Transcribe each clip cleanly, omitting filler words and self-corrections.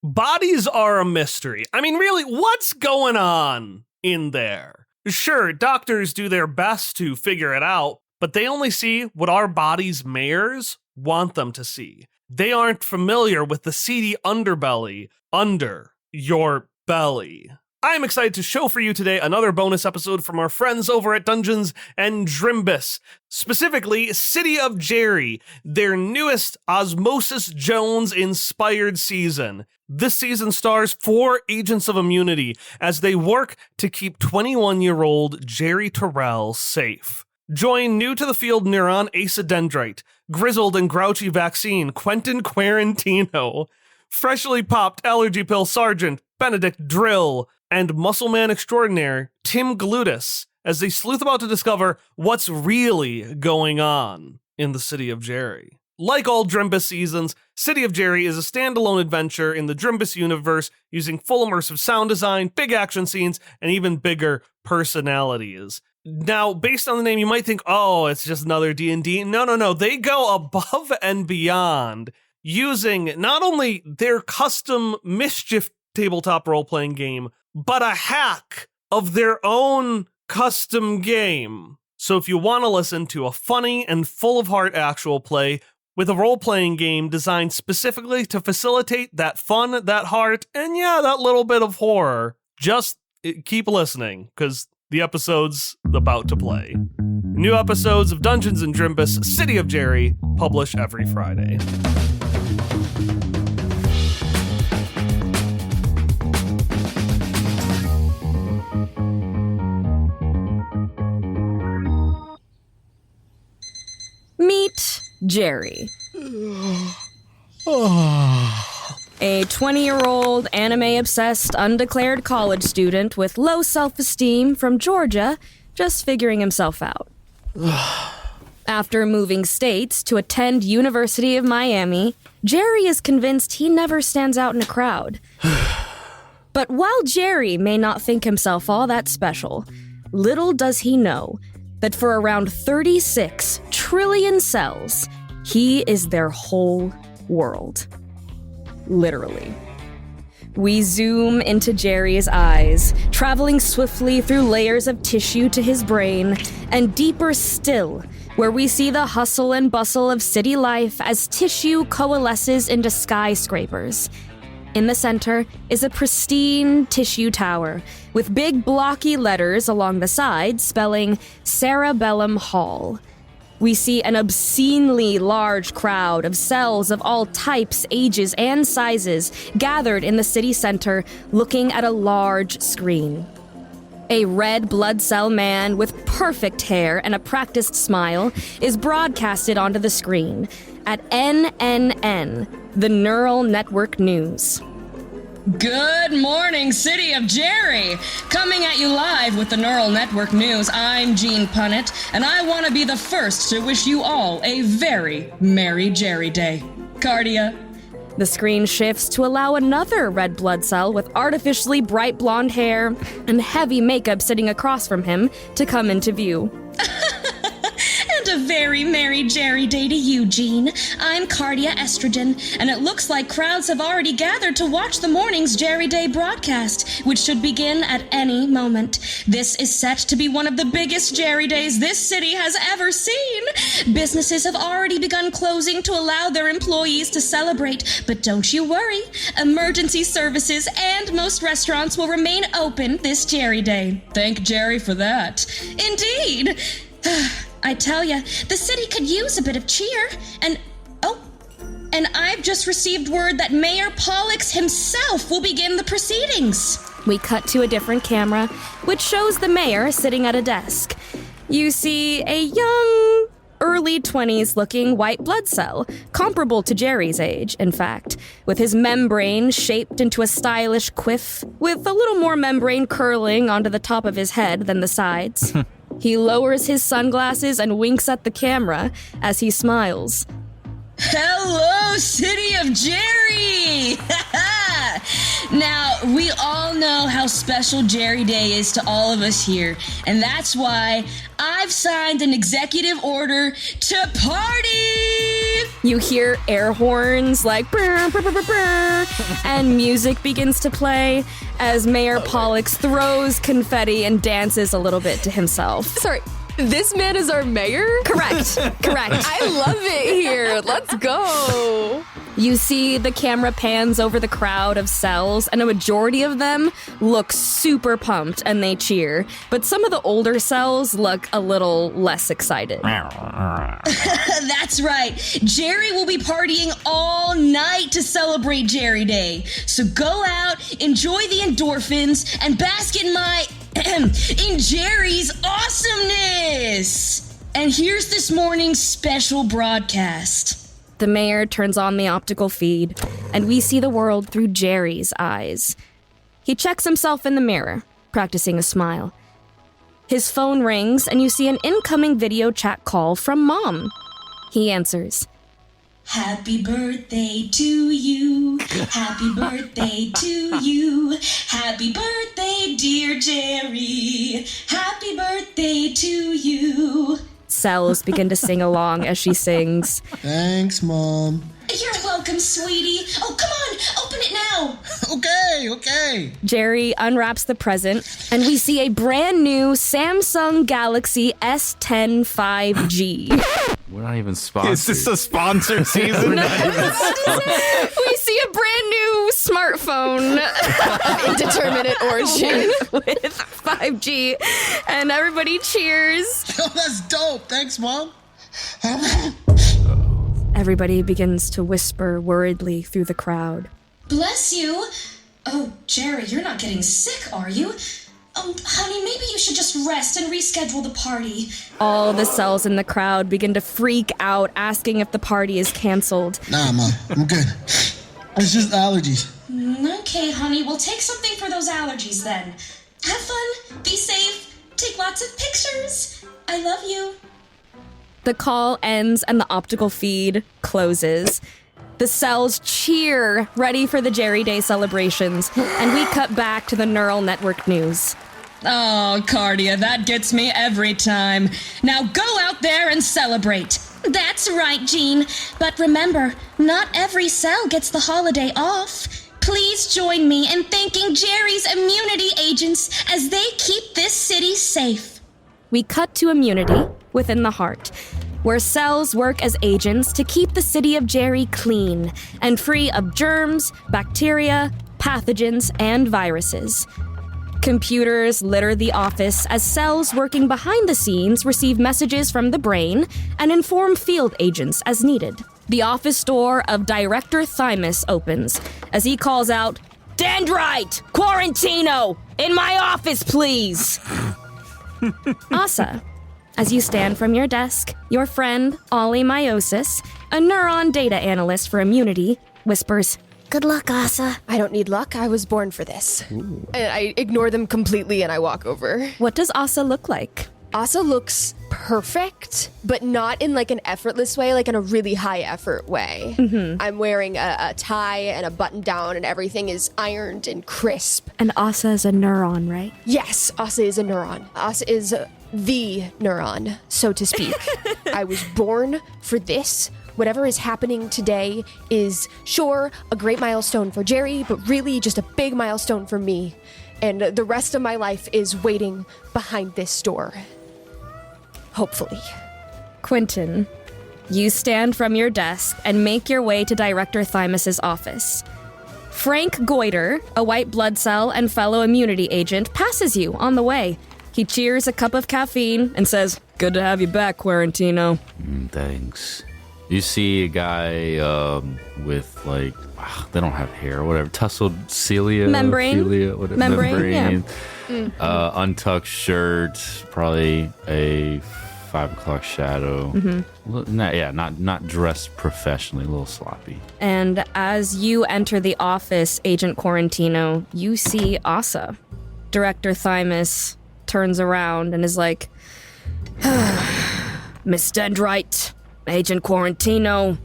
Bodies are a mystery. I mean, really, what's going on in there? Sure, doctors do their best to figure it out, but they only see what our body's mayors want them to see. They aren't familiar with the seedy underbelly under your belly. I'm excited to show for you today another bonus episode from our friends over at Dungeons and Drimbus, specifically City of Jerry, their newest Osmosis Jones-inspired season. This season stars 4 agents of immunity as they work to keep 21-year-old Jerry Terrell safe. Join new-to-the-field neuron Asa Dendrite, grizzled and grouchy vaccine Quentin Quarantino, freshly popped allergy pill sergeant Benedict Drill, and muscle man extraordinaire Tim Glutis as they sleuth about to discover what's really going on in the City of Jerry. Like all Drimbus seasons, City of Jerry is a standalone adventure in the Drimbus universe using full immersive sound design, big action scenes, and even bigger personalities. Now, based on the name, you might think, oh, it's just another D&D. No. They go above and beyond using not only their custom Mischief tabletop role-playing game, but a hack of their own custom game. So if you want to listen to a funny and full-of-heart actual play with a role-playing game designed specifically to facilitate that fun, that heart, and yeah, that little bit of horror, just keep listening, because the episode's about to play. New episodes of Dungeons and Drimbus City of Jerry publish every Friday. Meet Jerry. A 20-year-old anime-obsessed undeclared college student with low self-esteem from Georgia, just figuring himself out. After moving states to attend University of Miami, Jerry is convinced he never stands out in a crowd. But while Jerry may not think himself all that special, little does he know that for around 36 trillion cells, he is their whole world. Literally. We zoom into Jerry's eyes, traveling swiftly through layers of tissue to his brain, and deeper still, where we see the hustle and bustle of city life as tissue coalesces into skyscrapers. In the center is a pristine tissue tower with big blocky letters along the sides spelling Cerebellum Hall. We see an obscenely large crowd of cells of all types, ages, and sizes gathered in the city center looking at a large screen. A red blood cell man with perfect hair and a practiced smile is broadcasted onto the screen at NNN, the Neural Network News. Good morning, City of Jerry! Coming at you live with the Neural Network News, I'm Gene Punnett, and I want to be the first to wish you all a very Merry Jerry Day. Cardia. The screen shifts to allow another red blood cell with artificially bright blonde hair and heavy makeup sitting across from him to come into view. A very Merry Jerry Day to you, Gene. I'm Cardia Estrogen, and it looks like crowds have already gathered to watch the morning's Jerry Day broadcast, which should begin at any moment. This is set to be one of the biggest Jerry Days this city has ever seen. Businesses have already begun closing to allow their employees to celebrate, but don't you worry. Emergency services and most restaurants will remain open this Jerry Day. Thank Jerry for that. Indeed. I tell ya, the city could use a bit of cheer, and I've just received word that Mayor Pollux himself will begin the proceedings. We cut to a different camera, which shows the mayor sitting at a desk. You see a young, early 20s looking white blood cell, comparable to Jerry's age, in fact, with his membrane shaped into a stylish quiff, with a little more membrane curling onto the top of his head than the sides. He lowers his sunglasses and winks at the camera as he smiles. Hello, City of Jerry! Now, we all know how special Jerry Day is to all of us here, and that's why I've signed an executive order to party! You hear air horns like brr, brr, brr, brr, brr, and music begins to play as Mayor Pollux throws confetti and dances a little bit to himself. Sorry, this man is our mayor? Correct. I love it here. Let's go. You see the camera pans over the crowd of cells, and a majority of them look super pumped and they cheer. But some of the older cells look a little less excited. That's right. Jerry will be partying all night to celebrate Jerry Day. So go out, enjoy the endorphins, and bask in in Jerry's awesomeness. And here's this morning's special broadcast. The mayor turns on the optical feed, and we see the world through Jerry's eyes. He checks himself in the mirror, practicing a smile. His phone rings, and you see an incoming video chat call from Mom. He answers. Happy birthday to you. Happy birthday to you. Happy birthday, dear Jerry. Happy birthday to you. Cells begin to sing along as she sings. Thanks, Mom. You're welcome, sweetie. Oh, come on, open it now. Okay. Jerry unwraps the present, and we see a brand new Samsung Galaxy S10 5G. We're not even sponsored. Is this a sponsor season? We see a brand new smartphone Indeterminate origin. with 5G, and everybody cheers. Oh, that's dope. Thanks, Mom. Everybody begins to whisper worriedly through the crowd. Bless you. Oh, Jerry, you're not getting sick, are you? Oh, honey, maybe you should just rest and reschedule the party. All the cells in the crowd begin to freak out, asking if the party is canceled. Nah, Mom. I'm good. It's just allergies. Okay, honey, we'll take something for those allergies then. Have fun, be safe, take lots of pictures. I love you. The call ends and the optical feed closes. The cells cheer, ready for the Jerry Day celebrations, and we cut back to the neural network news. Oh, Cardia, that gets me every time. Now go out there and celebrate. That's right, Jean. But remember, not every cell gets the holiday off. Please join me in thanking Jerry's immunity agents as they keep this city safe. We cut to immunity within the heart, where cells work as agents to keep the city of Jerry clean and free of germs, bacteria, pathogens, and viruses. Computers litter the office as cells working behind the scenes receive messages from the brain and inform field agents as needed. The office door of Director Thymus opens as he calls out, "Dendrite! Quarantino! In my office, please!" Asa, as you stand from your desk, your friend, Ollie Meiosis, a neuron data analyst for Immunity, whispers, "Good luck, Asa." I don't need luck. I was born for this. And I ignore them completely and I walk over. What does Asa look like? Asa looks perfect, but not in like an effortless way, like in a really high effort way. I'm wearing a tie and a button down and everything is ironed and crisp. And Asa is a neuron, right? Yes, Asa is a neuron. Asa is the neuron, so to speak. I was born for this. Whatever is happening today is, sure, a great milestone for Jerry, but really just a big milestone for me. And the rest of my life is waiting behind this door. Hopefully. Quentin, you stand from your desk and make your way to Director Thymus's office. Frank Goiter, a white blood cell and fellow immunity agent, passes you on the way. He cheers a cup of caffeine and says, "Good to have you back, Quarantino." Thanks. You see a guy with like, they don't have hair or whatever, tussled cilia, Membrane. whatever, Membrane, yeah. Untucked shirt, probably a 5 o'clock shadow. Not dressed professionally, a little sloppy. And as you enter the office, Agent Quarantino, you see Asa. Director Thymus turns around and is like, "Miss Dendrite, Agent Quarantino,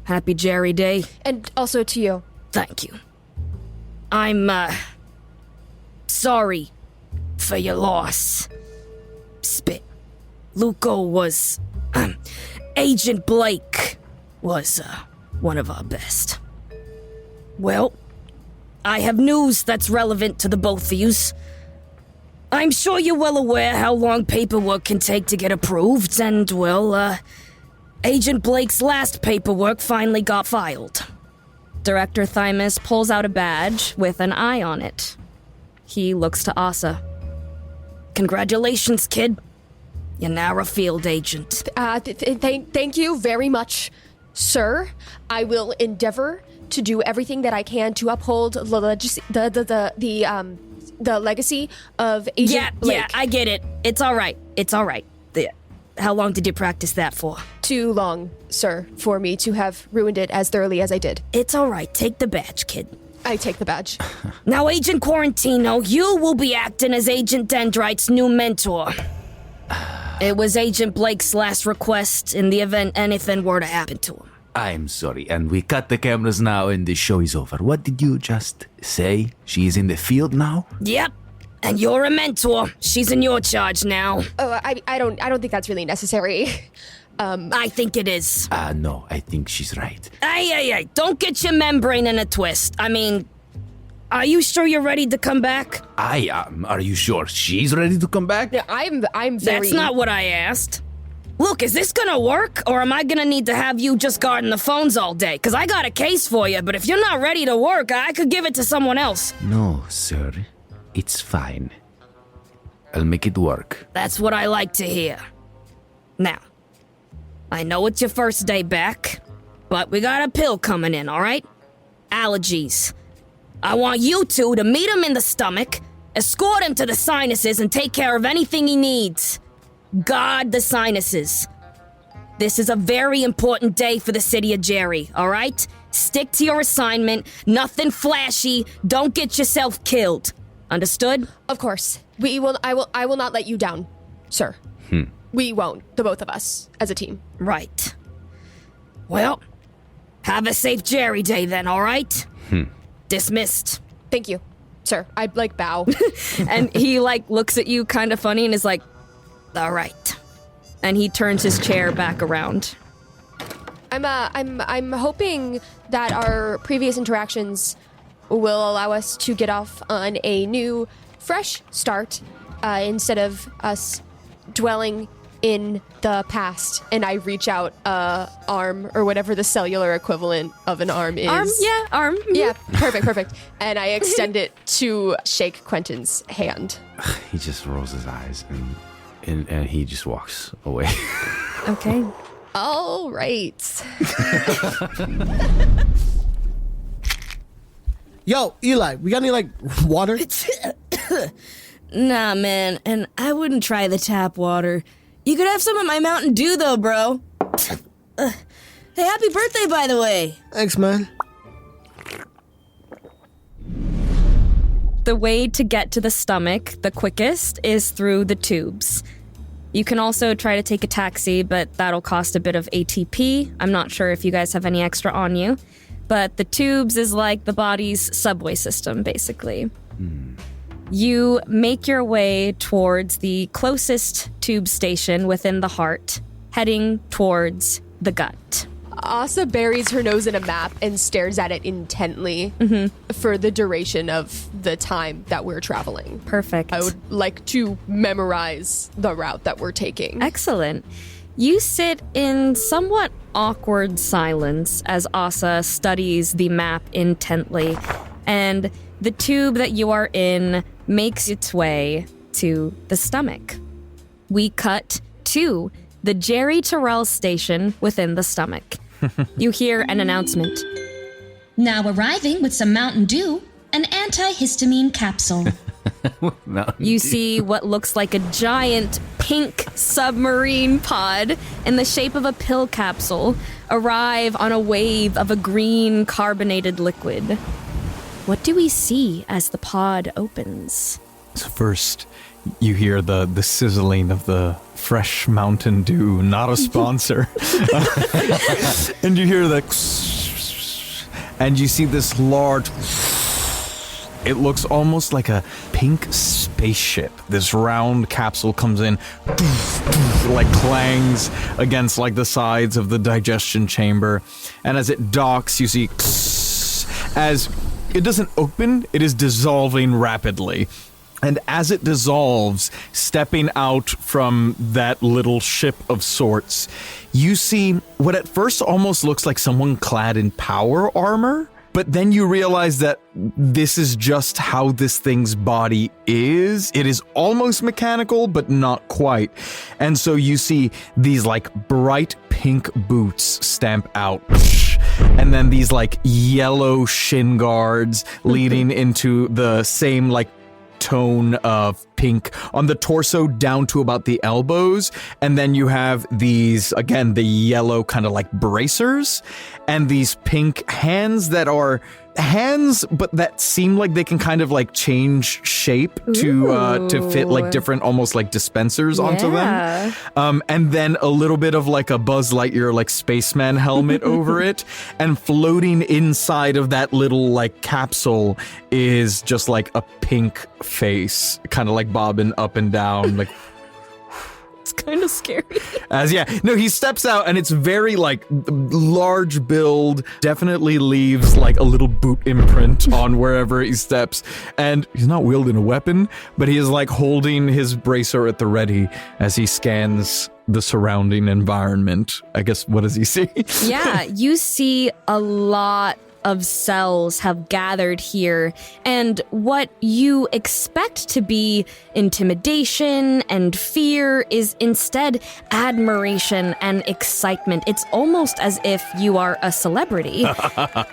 happy Jerry Day." And also to you. Thank you. I'm, sorry for your loss. Spit. Luco was, Agent Blake was one of our best. Well, I have news that's relevant to the both of yous. I'm sure you're well aware how long paperwork can take to get approved, and, well, Agent Blake's last paperwork finally got filed. Director Thymus pulls out a badge with an eye on it. He looks to Asa. Congratulations, kid. You're now a field agent. Thank you very much, sir. I will endeavor to do everything that I can to uphold the legacy of Agent Blake. Yeah, I get it. It's all right. How long did you practice that for? Too long, sir, for me to have ruined it as thoroughly as I did. It's all right. Take the badge, kid. I take the badge. Now, Agent Quarantino, you will be acting as Agent Dendrite's new mentor. It was Agent Blake's last request in the event anything were to happen to him. I'm sorry, and we cut the cameras now and the show is over. What did you just say? She's in the field now? Yep. And you're a mentor. She's in your charge now. Oh, I don't think that's really necessary. I think it is. No, I think she's right. Hey, don't get your membrane in a twist. I mean, are you sure you're ready to come back? I am. Are you sure she's ready to come back? Yeah, I'm very... That's not what I asked. Look, is this gonna work, or am I gonna need to have you just guarding the phones all day? Because I got a case for you, but if you're not ready to work, I could give it to someone else. No, sir. It's fine. I'll make it work. That's what I like to hear. Now, I know it's your first day back, but we got a pill coming in, all right? Allergies. I want you two to meet him in the stomach, escort him to the sinuses, and take care of anything he needs. Guard the sinuses. This is a very important day for the city of Jerry, all right? Stick to your assignment, nothing flashy, don't get yourself killed. Understood? Of course. I will not let you down, sir. We won't, the both of us, as a team. Right. Well, have a safe Jerry Day then, all right? Dismissed. Thank you, sir. I bow. And he looks at you kind of funny and is like, all right. And he turns his chair back around. I'm hoping that our previous interactions will allow us to get off on a new, fresh start, instead of us dwelling in the past. And I reach out arm, or whatever the cellular equivalent of an arm is. Arm? Yeah, perfect. And I extend it to shake Quentin's hand. He just rolls his eyes and he just walks away. Okay. All right. Yo, Eli, we got any, water? Nah, man, and I wouldn't try the tap water. You could have some of my Mountain Dew, though, bro. Hey, happy birthday, by the way. Thanks, man. The way to get to the stomach the quickest is through the tubes. You can also try to take a taxi, but that'll cost a bit of ATP. I'm not sure if you guys have any extra on you. But the tubes is like the body's subway system, basically. You make your way towards the closest tube station within the heart, heading towards the gut. Asa buries her nose in a map and stares at it intently for the duration of the time that we're traveling. Perfect. I would like to memorize the route that we're taking. Excellent. You sit in somewhat awkward silence as Asa studies the map intently, and the tube that you are in makes its way to the stomach. We cut to the Jerry Terrell station within the stomach. You hear an announcement. Now arriving with some Mountain Dew, an antihistamine capsule. You see what looks like a giant pink submarine pod in the shape of a pill capsule arrive on a wave of a green carbonated liquid. What do we see as the pod opens? So first, you hear the sizzling of the fresh Mountain Dew, not a sponsor. And you hear the... And you see this large It looks almost like a pink spaceship. This round capsule comes in, like clangs against like the sides of the digestion chamber. And as it docks, you see as it doesn't open, it is dissolving rapidly. And as it dissolves, stepping out from that little ship of sorts, you see what at first almost looks like someone clad in power armor. But then you realize that this is just how this thing's body is. It is almost mechanical, but not quite. And so you see these like bright pink boots stamp out. And then these like yellow shin guards leading into the same like tone of pink on the torso down to about the elbows. And then you have these, again, the yellow kind of like bracers and these pink hands that are hands, but that seem like they can kind of like change shape to fit like different almost like dispensers onto them. And then a little bit of like a Buzz Lightyear like spaceman helmet over it. And floating inside of that little like capsule is just like a pink face, kind of like bobbing up and down, like It's kind of scary. He steps out and it's very like large build, definitely leaves like a little boot imprint on wherever he steps. And he's not wielding a weapon, but he is like holding his bracer at the ready as he scans the surrounding environment. I guess, what does he see? Yeah, you see a lot of cells have gathered here, and what you expect to be intimidation and fear is instead admiration and excitement. It's almost as if you are a celebrity.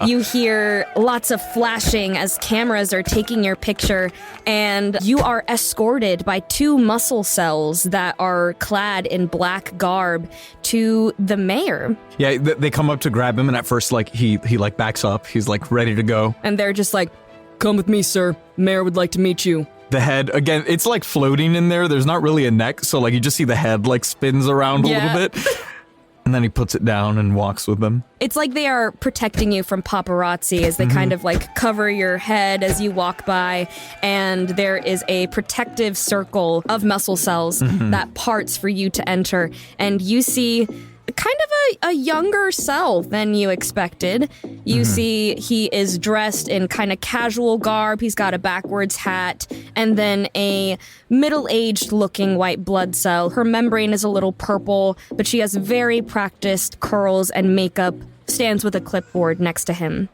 You hear lots of flashing as cameras are taking your picture, and you are escorted by 2 muscle cells that are clad in black garb to the mayor. Yeah, they come up to grab him, and at first, like, he like backs up. He's like ready to go. And they're just like, "Come with me, sir. Mayor would like to meet you." The head, again, it's like floating in there. There's not really a neck, so like you just see the head like spins around a little bit. And then he puts it down and walks with them. It's like they are protecting you from paparazzi as they kind of like cover your head as you walk by. And there is a protective circle of muscle cells that parts for you to enter. And you see kind of a younger cell than you expected. You see he is dressed in kind of casual garb. He's got a backwards hat and then a middle-aged looking white blood cell. Her membrane is a little purple, but she has very practiced curls and makeup. Stands with a clipboard next to him.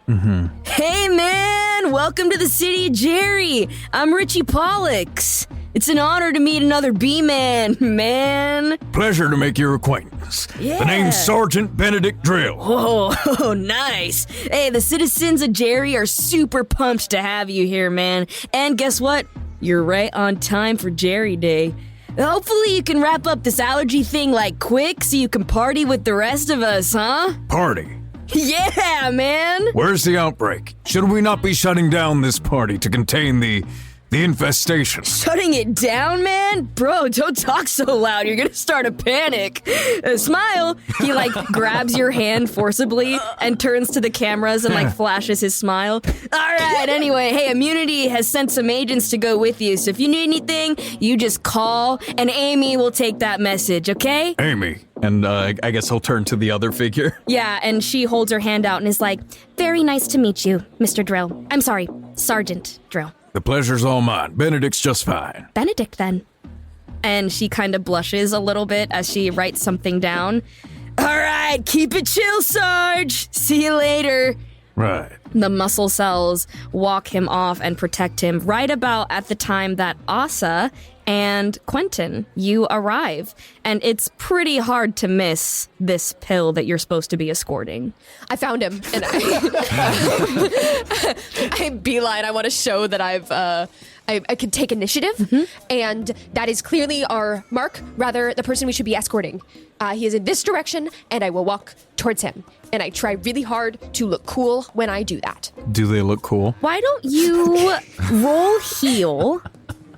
Hey man, welcome to the city of Jerry. I'm Richie Pollux. It's an honor to meet another B-Man, man. Pleasure to make your acquaintance. Yeah. The name's Sergeant Benedict Drill. Oh, nice. Hey, the citizens of Jerry are super pumped to have you here, man. And guess what? You're right on time for Jerry Day. Hopefully you can wrap up this allergy thing like quick so you can party with the rest of us, huh? Party? Yeah, man. Where's the outbreak? Should we not be shutting down this party to contain the infestation? Shutting it down, man? Bro, don't talk so loud. You're gonna start a panic. Smile. He, like, grabs your hand forcibly and turns to the cameras and, like, flashes his smile. All right, anyway, hey, Immunity has sent some agents to go with you, so if you need anything, you just call, and Amy will take that message, okay? Amy. And I guess he'll turn to the other figure. Yeah, and she holds her hand out and is like, "Very nice to meet you, Mr. Drill. I'm sorry, Sergeant Drill." The pleasure's all mine. Benedict's just fine. Benedict, then. And she kind of blushes a little bit as she writes something down. All right, keep it chill, Sarge. See you later. Right. The muscle cells walk him off and protect him right about at the time that Asa and Quentin, you arrive. And it's pretty hard to miss this pill that you're supposed to be escorting. I found him, and I beeline. I want to show that I can take initiative, and that is clearly our mark, rather the person we should be escorting. He is in this direction, and I will walk towards him. And I try really hard to look cool when I do that. Do they look cool? Why don't you roll heal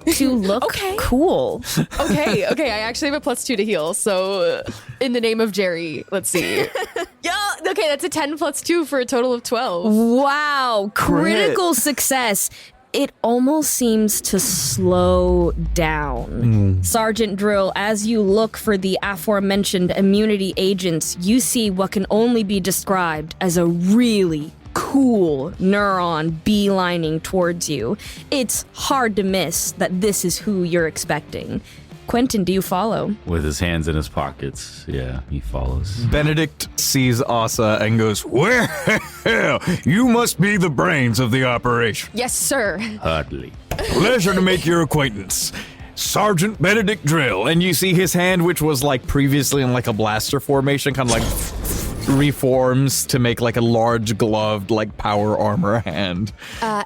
to look cool? Okay. I actually have a +2 to heal, so in the name of Jerry, let's see. Okay, that's a 10 + 2 for a total of 12. Wow, critical success. it almost seems to slow down. Sergeant Drill, as you look for the aforementioned immunity agents, you see what can only be described as a really cool neuron beelining towards you. It's hard to miss that this is who you're expecting. Quentin, do you follow? With his hands in his pockets. Yeah, he follows. Benedict sees Asa and goes, "Well, you must be the brains of the operation. Yes, sir. Hardly. Pleasure to make your acquaintance. Sergeant Benedict Drill." And you see his hand, which was like previously in like a blaster formation, kind of like reforms to make like a large gloved like power armor hand.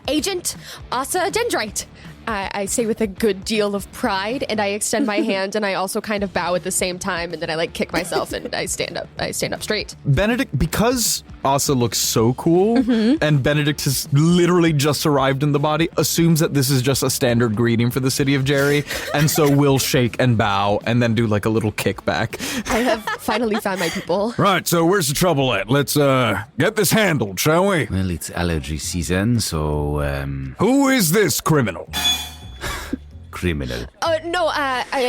Agent Asa Dendrite. I say with a good deal of pride, and I extend my hand, and I also kind of bow at the same time, and then I like kick myself, and I stand up. I stand up straight. Benedict, because Asa looks so cool, and Benedict has literally just arrived in the body, assumes that this is just a standard greeting for the city of Jerry, and so will shake and bow, and then do like a little kickback. I have finally found my people. Right, so where's the trouble at? Let's get this handled, shall we? Well, it's allergy season, so, Who is this criminal? criminal. No,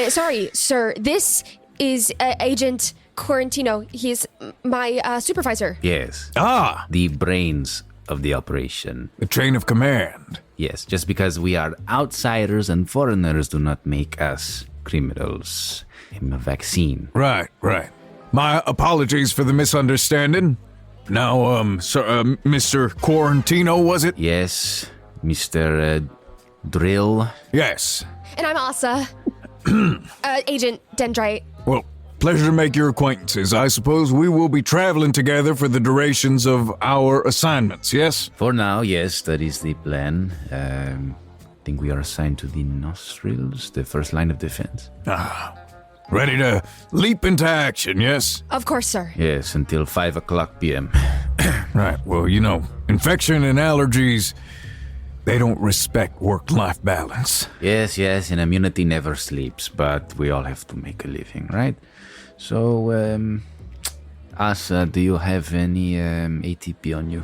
sorry, sir. This is Agent Quarantino. He's my supervisor. Yes. Ah, The brains of the operation. the chain of command. Yes, just because we are outsiders and foreigners do not make us criminals. I'm a vaccine. Right. My apologies for the misunderstanding. Now, Mr. Quarantino, was it? Yes, Mr. Drill. Yes. And I'm Asa. Agent Dendrite. Well, pleasure to make your acquaintances. I suppose we will be traveling together for the durations of our assignments, yes? For now, yes, that is the plan. I think we are assigned to the nostrils, the first line of defense. Ready to leap into action, yes? Of course, sir. Yes, until 5 o'clock p.m. Right, well, infection and allergies, they don't respect work-life balance. Yes, and immunity never sleeps, but we all have to make a living, right? So, Asa, do you have any ATP on you?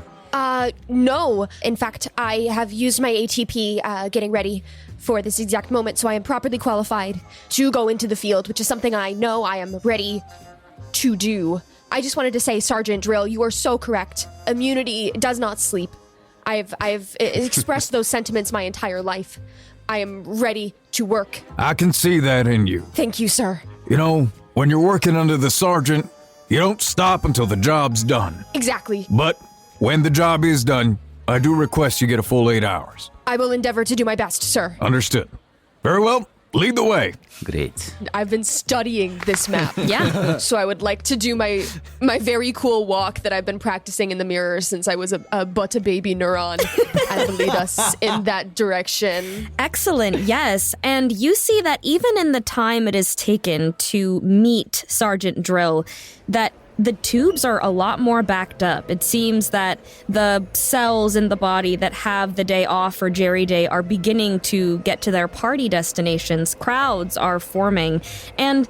No. In fact, I have used my ATP getting ready for this exact moment, so I am properly qualified to go into the field, which is something I know I am ready to do. I just wanted to say, Sergeant Drill, you are so correct. Immunity does not sleep. I've expressed those sentiments my entire life. I am ready to work. I can see that in you. Thank you, sir. When you're working under the sergeant, you don't stop until the job's done. Exactly. But when the job is done, I do request you get a full 8 hours. I will endeavor to do my best, sir. Understood. Very well. Lead the way. Great. I've been studying this map. Yeah. So I would like to do my very cool walk that I've been practicing in the mirror since I was a baby neuron and lead us in that direction. Excellent, yes. And you see that even in the time it has taken to meet Sergeant Drill, that the tubes are a lot more backed up. It seems that the cells in the body that have the day off for Jerry Day are beginning to get to their party destinations. Crowds are forming. And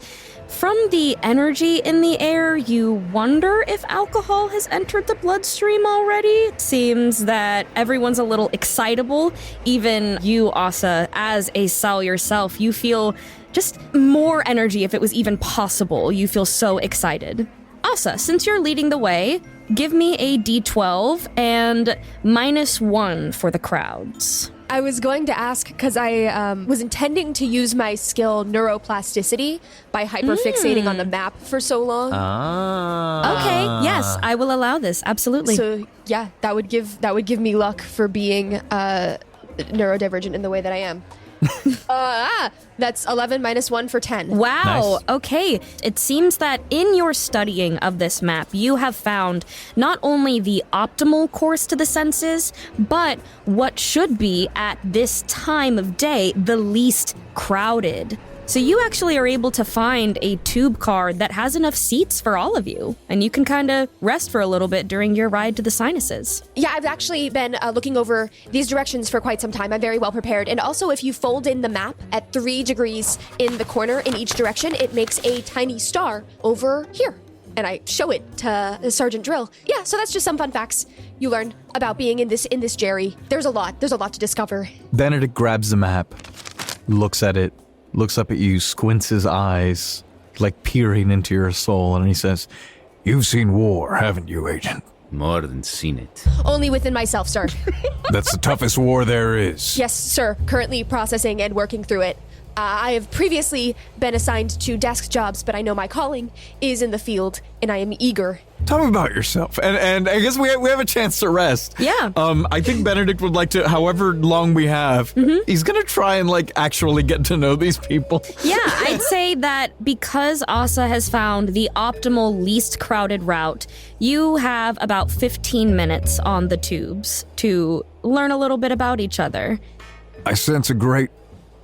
from the energy in the air, you wonder if alcohol has entered the bloodstream already. It seems that everyone's a little excitable. Even you, Asa, as a cell yourself, you feel just more energy if it was even possible. You feel so excited. Asa, since you're leading the way, give me a d12 and -1 for the crowds. I was going to ask because I was intending to use my skill neuroplasticity by hyperfixating on the map for so long. Okay, yes, I will allow this, absolutely. So yeah, that would give me luck for being neurodivergent in the way that I am. That's 11 -1 for 10. Wow, Nice. okay. It seems that in your studying of this map, you have found not only the optimal course to the senses, but what should be, at this time of day, the least crowded. So you actually are able to find a tube car that has enough seats for all of you, and you can kind of rest for a little bit during your ride to the sinuses. Yeah, I've actually been looking over these directions for quite some time. I'm very well prepared. And also, if you fold in the map at 3 degrees in the corner in each direction, it makes a tiny star over here. And I show it to Sergeant Drill. Yeah, so that's just some fun facts you learn about being in this Jerry. There's a lot to discover. Benedict grabs the map, looks at it, looks up at you, squints his eyes, like peering into your soul, and he says, You've seen war, haven't you, Agent? More than seen it. Only within myself, sir. That's the toughest war there is. Yes, sir. Currently processing and working through it. I have previously been assigned to desk jobs, but I know my calling is in the field, and I am eager. Tell me about yourself. And I guess we have a chance to rest. Yeah. I think Benedict would like to, however long we have, he's going to try and, like, actually get to know these people. Yeah, I'd say that because Asa has found the optimal, least crowded route, you have about 15 minutes on the tubes to learn a little bit about each other. I sense a great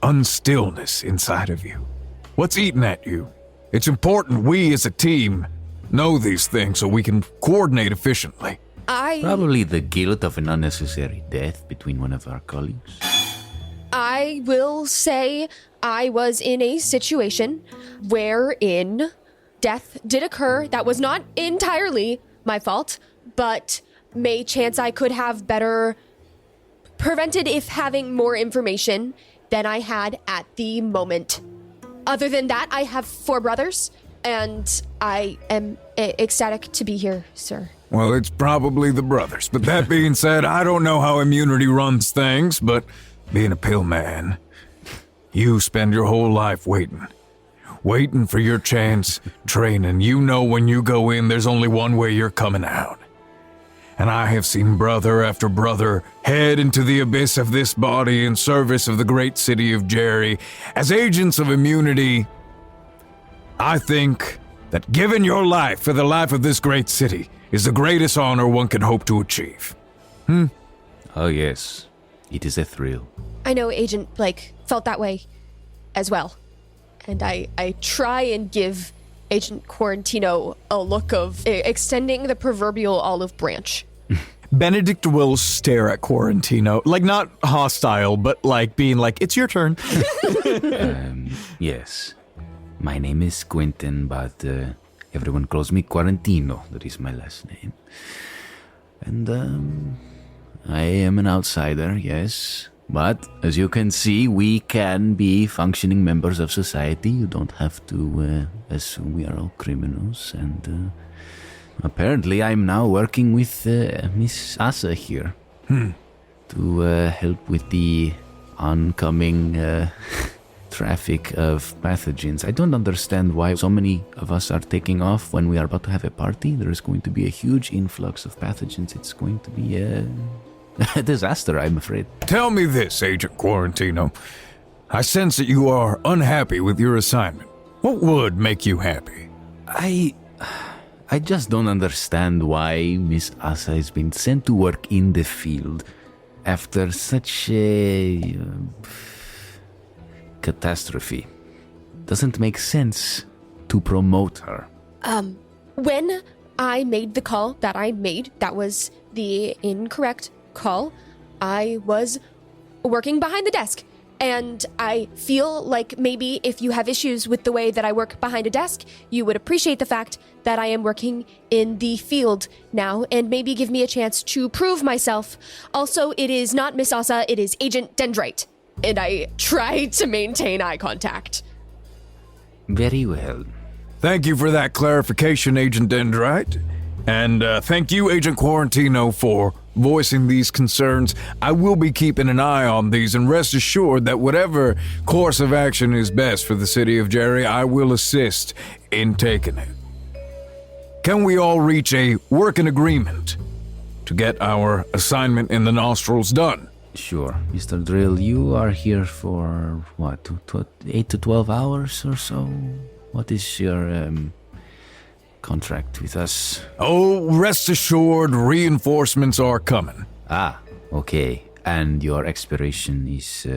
unstillness inside of you. What's eating at you? It's important we as a team know these things so we can coordinate efficiently. Probably the guilt of an unnecessary death between one of our colleagues. I will say I was in a situation wherein death did occur. That was not entirely my fault, but may chance I could have better prevented if having more information than I had at the moment. Other than that, I have 4 brothers, and I am ecstatic to be here, sir. Well, it's probably the brothers. But that being said, I don't know how immunity runs things, but being a pill man, you spend your whole life waiting for your chance, training. You know when you go in, there's only one way you're coming out. And I have seen brother after brother head into the abyss of this body in service of the great city of Jerry. As agents of immunity, I think that giving your life for the life of this great city is the greatest honor one can hope to achieve. Oh yes, it is a thrill. I know Agent Blake felt that way as well. And I try and give Agent Quarantino a look of extending the proverbial olive branch. Benedict will stare at Quarantino, like not hostile, but like being like, it's your turn. Yes. My name is Quentin, but everyone calls me Quarantino. That is my last name. And I am an outsider, yes. But as you can see, we can be functioning members of society. You don't have to assume we are all criminals. And apparently I'm now working with Miss Asa here to help with the oncoming traffic of pathogens. I don't understand why so many of us are taking off when we are about to have a party. There is going to be a huge influx of pathogens. It's going to be a disaster, I'm afraid. Tell me this, Agent Quarantino. I sense that you are unhappy with your assignment. What would make you happy? I just don't understand why Miss Asa has been sent to work in the field after such a catastrophe. Doesn't make sense to promote her. When I made the call that I made, that was the incorrect call. I was working behind the desk, and I feel like maybe if you have issues with the way that I work behind a desk, you would appreciate the fact that I am working in the field now and maybe give me a chance to prove myself. Also, it is not Miss Asa, it is Agent Dendrite, and I try to maintain eye contact. Very well. Thank you for that clarification, Agent Dendrite. And thank you, Agent Quarantino, for voicing these concerns. I will be keeping an eye on these, and rest assured that whatever course of action is best for the city of Jerry, I will assist in taking it. Can we all reach a working agreement to get our assignment in the nostrils done? Sure. Mr. Drill, you are here for, 8 to 12 hours or so? What is your contract with us? Oh, rest assured, reinforcements are coming. Ah, okay. And your expiration is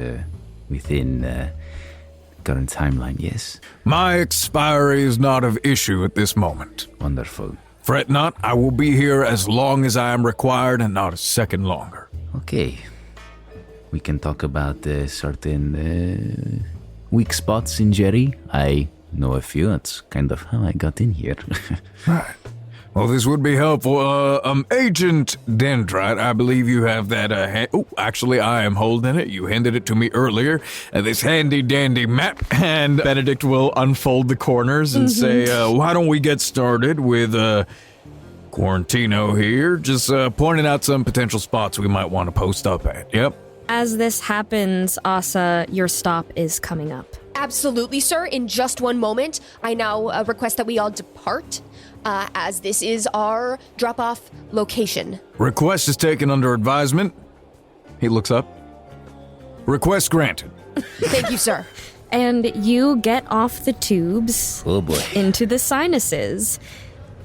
within current timeline, yes? My expiry is not of issue at this moment. Wonderful. Fret not, I will be here as long as I am required and not a second longer. Okay. We can talk about certain weak spots in Jerry. I know a few. That's kind of how I got in here. Right. Well, this would be helpful. Agent Dendrite, I believe you have that, actually, I am holding it. You handed it to me earlier. This handy-dandy map. And Benedict will unfold the corners and say, Why don't we get started with, Quarantino here, just pointing out some potential spots we might want to post up at. Yep. As this happens, Asa, your stop is coming up. Absolutely, sir. In just one moment, I now request that we all depart, as this is our drop-off location. Request is taken under advisement. He looks up. Request granted. Thank you, sir. And you get off the tubes Oh boy. into the sinuses.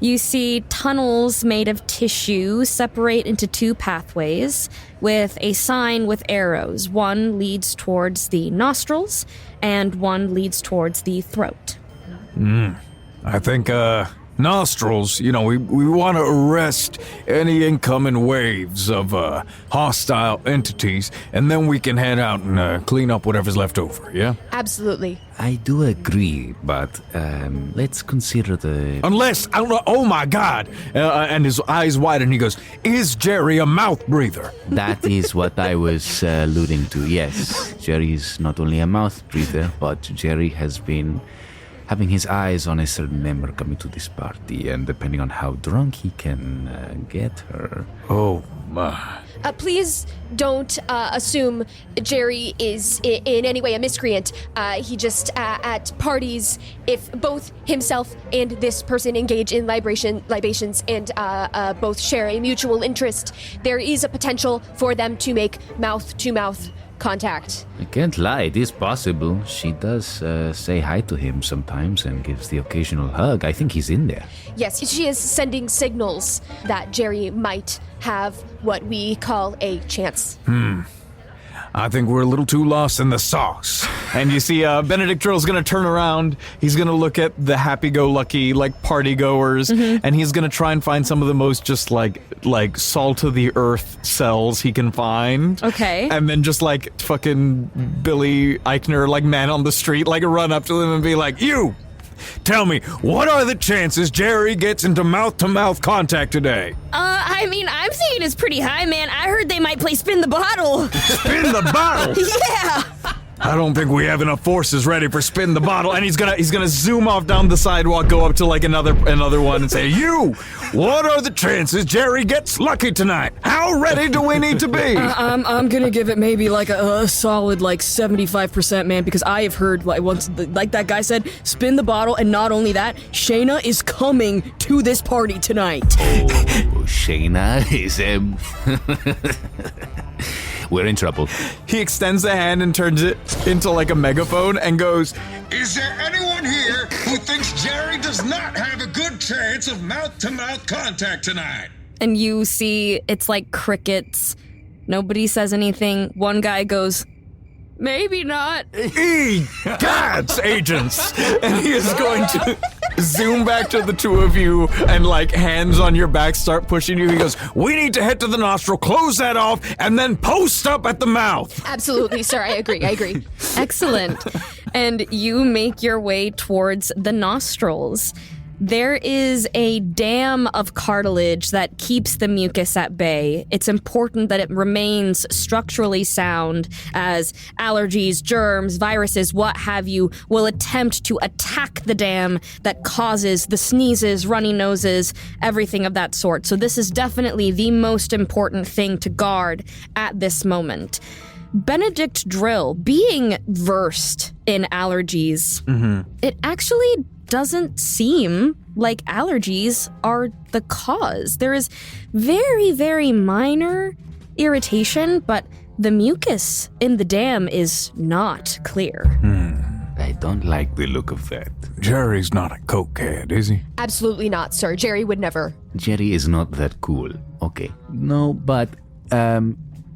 You see tunnels made of tissue separate into two pathways with a sign with arrows. One leads towards the nostrils and one leads towards the throat. I think, nostrils, we want to arrest any incoming waves of, hostile entities, and then we can head out and, clean up whatever's left over, yeah? Absolutely. I do agree, but let's consider the... Unless, I don't know, oh my God! And his eyes widen, he goes, is Jerry a mouth breather? That is what I was alluding to, yes. Jerry is not only a mouth breather, but Jerry has been having his eyes on a certain member coming to this party, and depending on how drunk he can get her. Oh my. Please don't assume Jerry is in any way a miscreant. He just, at parties, if both himself and this person engage in libations and both share a mutual interest, there is a potential for them to make mouth-to-mouth contact. I can't lie, it is possible. She does say hi to him sometimes and gives the occasional hug. I think he's in there. Yes, she is sending signals that Jerry might have what we call a chance. I think we're a little too lost in the sauce. And you see, Benedict Drill's gonna turn around. He's gonna look at the happy-go-lucky, party goers, and he's gonna try and find some of the most just like salt-of-the-earth cells he can find. Okay. And then just fucking Billy Eichner, man on the street, run up to them and be like, You! Tell me, what are the chances Jerry gets into mouth-to-mouth contact today? I'm thinking it's pretty high, man. I heard they might play Spin the Bottle. Spin the bottle! Yeah! I don't think we have enough forces ready for spin the bottle. And he's gonna zoom off down the sidewalk, go up to another one and say, You! What are the chances Jerry gets lucky tonight? How ready do we need to be? I'm gonna give it maybe a solid 75%, man, because I have heard once that guy said, spin the bottle, and not only that, Shayna is coming to this party tonight. Oh, Shayna is we're in trouble. He extends a hand and turns it into a megaphone and goes, Is there anyone here who thinks Jerry does not have a good chance of mouth-to-mouth contact tonight? And you see it's like crickets. Nobody says anything. One guy goes, maybe not. Gods, agents! And he is going to zoom back to the two of you and hands on your back start pushing you. He goes, We need to head to the nostril, close that off, and then post up at the mouth. Absolutely, sir. I agree. Excellent. And you make your way towards the nostrils. There is a dam of cartilage that keeps the mucus at bay. It's important that it remains structurally sound, as allergies, germs, viruses, what have you, will attempt to attack the dam that causes the sneezes, runny noses, everything of that sort. So this is definitely the most important thing to guard at this moment. Benedict Drill, being versed in allergies, it actually doesn't seem like allergies are the cause. There is very, very minor irritation, but the mucus in the dam is not clear. I don't like the look of that. Jerry's not a cokehead, is he? Absolutely not, sir. Jerry would never. Jerry is not that cool. Okay. No, but,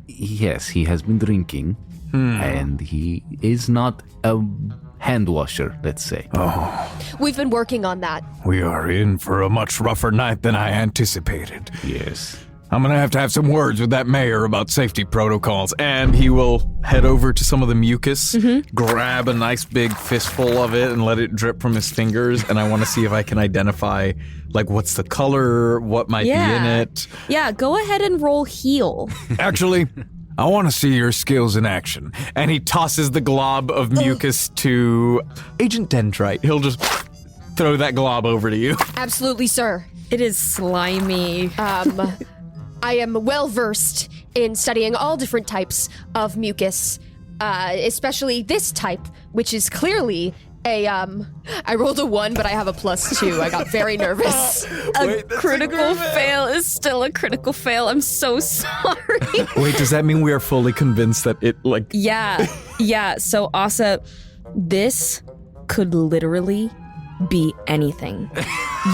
yes, he has been drinking, and he is not a hand washer, let's say. We've been working on that. We are in for a much rougher night than I anticipated. Yes. I'm gonna have to have some words with that mayor about safety protocols. And he will head over to some of the mucus, grab a nice big fistful of it, and let it drip from his fingers. And I want to see if I can identify, like, what's the color, what might be in it. Yeah, go ahead and roll heal. Actually, I want to see your skills in action. And he tosses the glob of mucus to Agent Dendrite. He'll just throw that glob over to you. Absolutely, sir. It is slimy. I am well versed in studying all different types of mucus, especially this type, which is clearly a, I rolled a 1, but I have a +2. I got very nervous. A critical fail is still a critical fail. I'm so sorry. Wait, does that mean we are fully convinced that it, like... Yeah. So, Asa, this could literally be anything.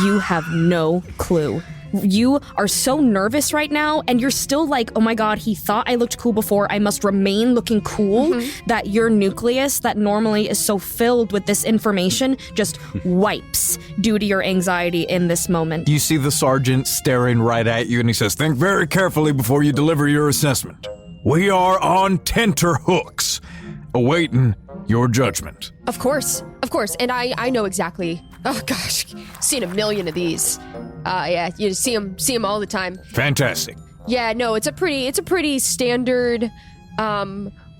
You have no clue. You are so nervous right now, and you're still like, oh my god, he thought I looked cool before, I must remain looking cool, that your nucleus that normally is so filled with this information just wipes due to your anxiety in this moment. You see the sergeant staring right at you, and he says, think very carefully before you deliver your assessment. We are on tenterhooks, awaiting your judgment. Of course. And I know exactly. Oh gosh, seen a million of these. Yeah, you see them all the time. Fantastic. Yeah, no, it's a pretty standard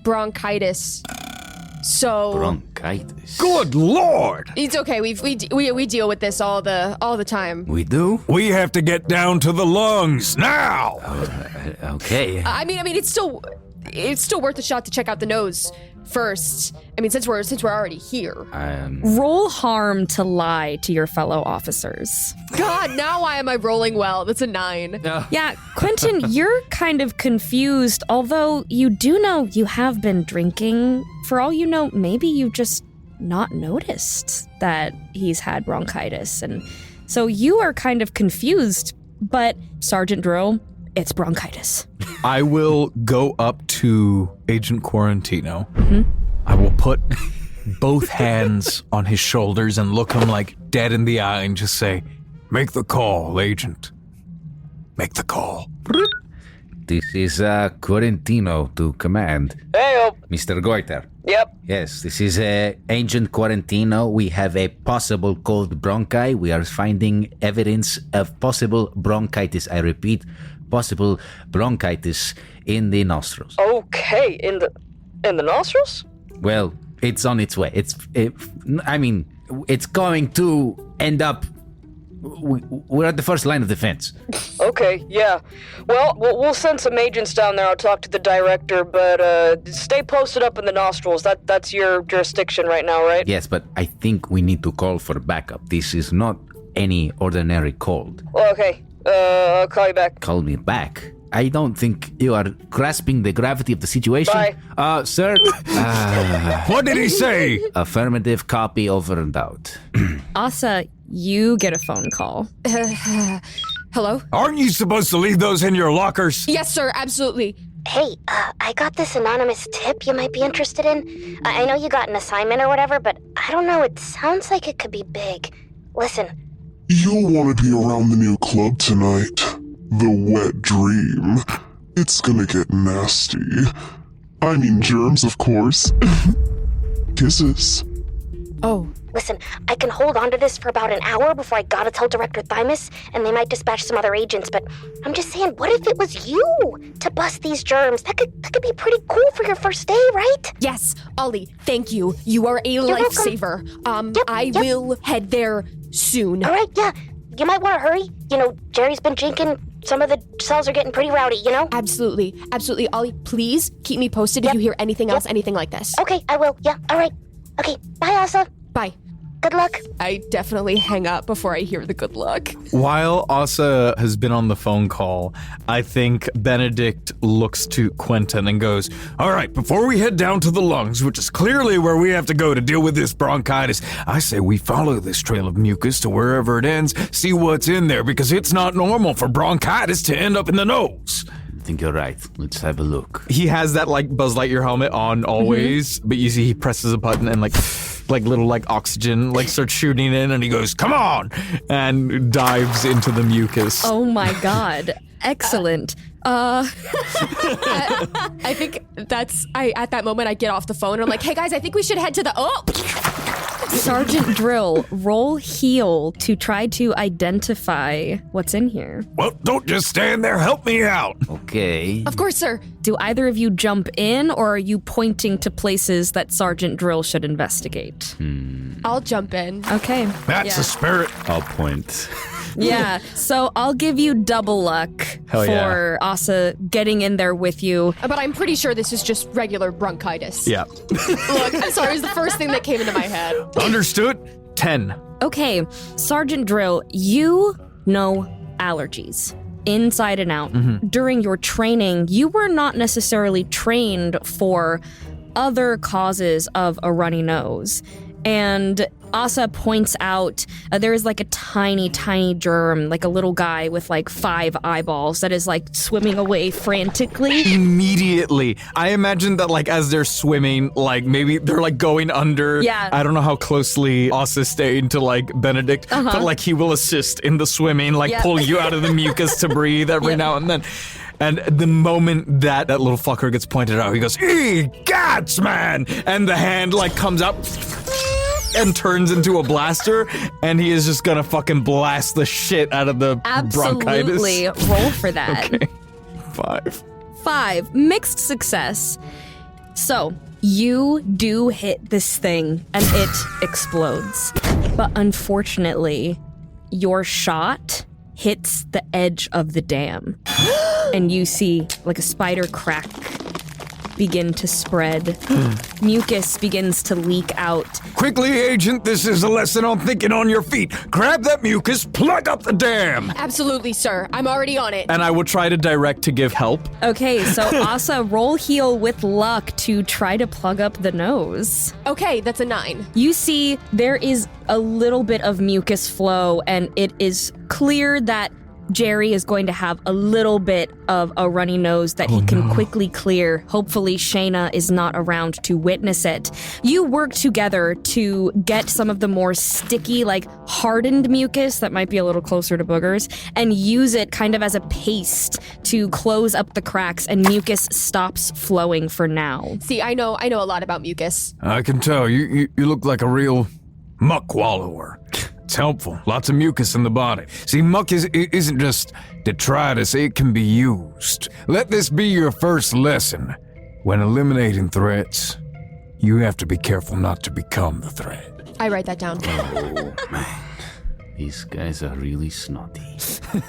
bronchitis. So Bronchitis. Good Lord! It's okay. We deal with this all the time. We do? We have to get down to the lungs now. Okay. I mean, it's still worth a shot to check out the nose first. I mean, since we're already here. Roll harm to lie to your fellow officers. God, now why am I rolling well? That's a 9. Yeah, Quentin, you're kind of confused, although you do know you have been drinking. For all you know, maybe you've just not noticed that he's had bronchitis. And so you are kind of confused, but Sergeant Drill, it's bronchitis. I will go up to Agent Quarantino. I will put both hands on his shoulders and look him like dead in the eye and just say, make the call, Agent. Make the call. This is Quarantino to command. Hey, Mr. Goiter. Yep. Yes, this is Agent Quarantino. We have a possible cold bronchi. We are finding evidence of possible bronchitis. I repeat, possible bronchitis in the nostrils. Okay, in the nostrils? Well, it's on its way. It's going to end up. We're at the first line of defense. Okay, yeah. Well, we'll send some agents down there. I'll talk to the director, but stay posted up in the nostrils. That's your jurisdiction right now, right? Yes, but I think we need to call for backup. This is not any ordinary cold. Okay, I'll call you back. Call me back? I don't think you are grasping the gravity of the situation. Bye. Sir. What did he say? Affirmative, copy, over and out. Asa, you get a phone call. Hello? Aren't you supposed to leave those in your lockers? Yes, sir, absolutely. Hey, I got this anonymous tip you might be interested in. I know you got an assignment or whatever, but I don't know, it sounds like it could be big. Listen. You'll want to be around the new club tonight. The Wet Dream. It's gonna get nasty. I mean germs, of course. Kisses. Oh. Listen, I can hold on to this for about an hour before I gotta tell Director Thymus, and they might dispatch some other agents, but I'm just saying, what if it was you to bust these germs? That could be pretty cool for your first day, right? Yes, Ollie, thank you. You are a lifesaver. I will head there soon. All right, yeah. You might want to hurry. You know, Jerry's been drinking. Some of the cells are getting pretty rowdy, you know? Absolutely. Ollie, please keep me posted if you hear anything else, anything like this. Okay, I will. Yeah, all right. Okay, bye, Asa. Bye. Good luck. I definitely hang up before I hear the good luck. While Asa has been on the phone call, I think Benedict looks to Quentin and goes, all right, before we head down to the lungs, which is clearly where we have to go to deal with this bronchitis, I say we follow this trail of mucus to wherever it ends, see what's in there, because it's not normal for bronchitis to end up in the nose. I think you're right. Let's have a look. He has that, like, Buzz Lightyear helmet on always, but you see he presses a button and, like, like little like oxygen like starts shooting in, and he goes, "Come on!" and dives into the mucus. Oh my god. Excellent. I think at that moment I get off the phone and I'm like, hey guys, I think we should head to the Sergeant Drill, roll heal to try to identify what's in here. Well, don't just stand there. Help me out. Okay. Of course, sir. Do either of you jump in, or are you pointing to places that Sergeant Drill should investigate? I'll jump in. Okay. That's the spirit. I'll point. Yeah, so I'll give you double luck Hell for Asa getting in there with you. But I'm pretty sure this is just regular bronchitis. Yeah. Look, I'm sorry, it was the first thing that came into my head. Understood. 10. Okay, Sergeant Drill, you know allergies inside and out. During your training, you were not necessarily trained for other causes of a runny nose. And Asa points out there is like a tiny, tiny germ, like a little guy with like 5 eyeballs that is like swimming away frantically. Immediately. I imagine that like as they're swimming, like maybe they're like going under. Yeah. I don't know how closely Asa stayed to like Benedict, but like he will assist in the swimming, like pull you out of the mucus to breathe every now and then. And the moment that little fucker gets pointed out, he goes, "Gods, man!" And the hand like comes up and turns into a blaster, and he is just gonna fucking blast the shit out of the bronchitis. Absolutely. Roll for that. Okay. 5. 5. Mixed success. So, you do hit this thing, and it explodes. But unfortunately, your shot hits the edge of the dam. And you see, like, a spider crack begin to spread. Mucus begins to leak out. Quickly, Agent, this is a lesson on thinking on your feet. Grab that mucus, plug up the dam. Absolutely, sir. I'm already on it. And I will try to direct to give help. Okay, so Asa, roll heal with luck to try to plug up the nose. Okay, that's a 9. You see there is a little bit of mucus flow, and it is clear that Jerry is going to have a little bit of a runny nose that he can quickly clear. Hopefully, Shayna is not around to witness it. You work together to get some of the more sticky, like hardened mucus that might be a little closer to boogers, and use it kind of as a paste to close up the cracks, and mucus stops flowing for now. See, I know a lot about mucus. I can tell you look like a real muck wallower. It's helpful. Lots of mucus in the body. See, muck isn't just detritus, it can be used. Let this be your first lesson. When eliminating threats, you have to be careful not to become the threat. I write that down. Oh, man. These guys are really snotty.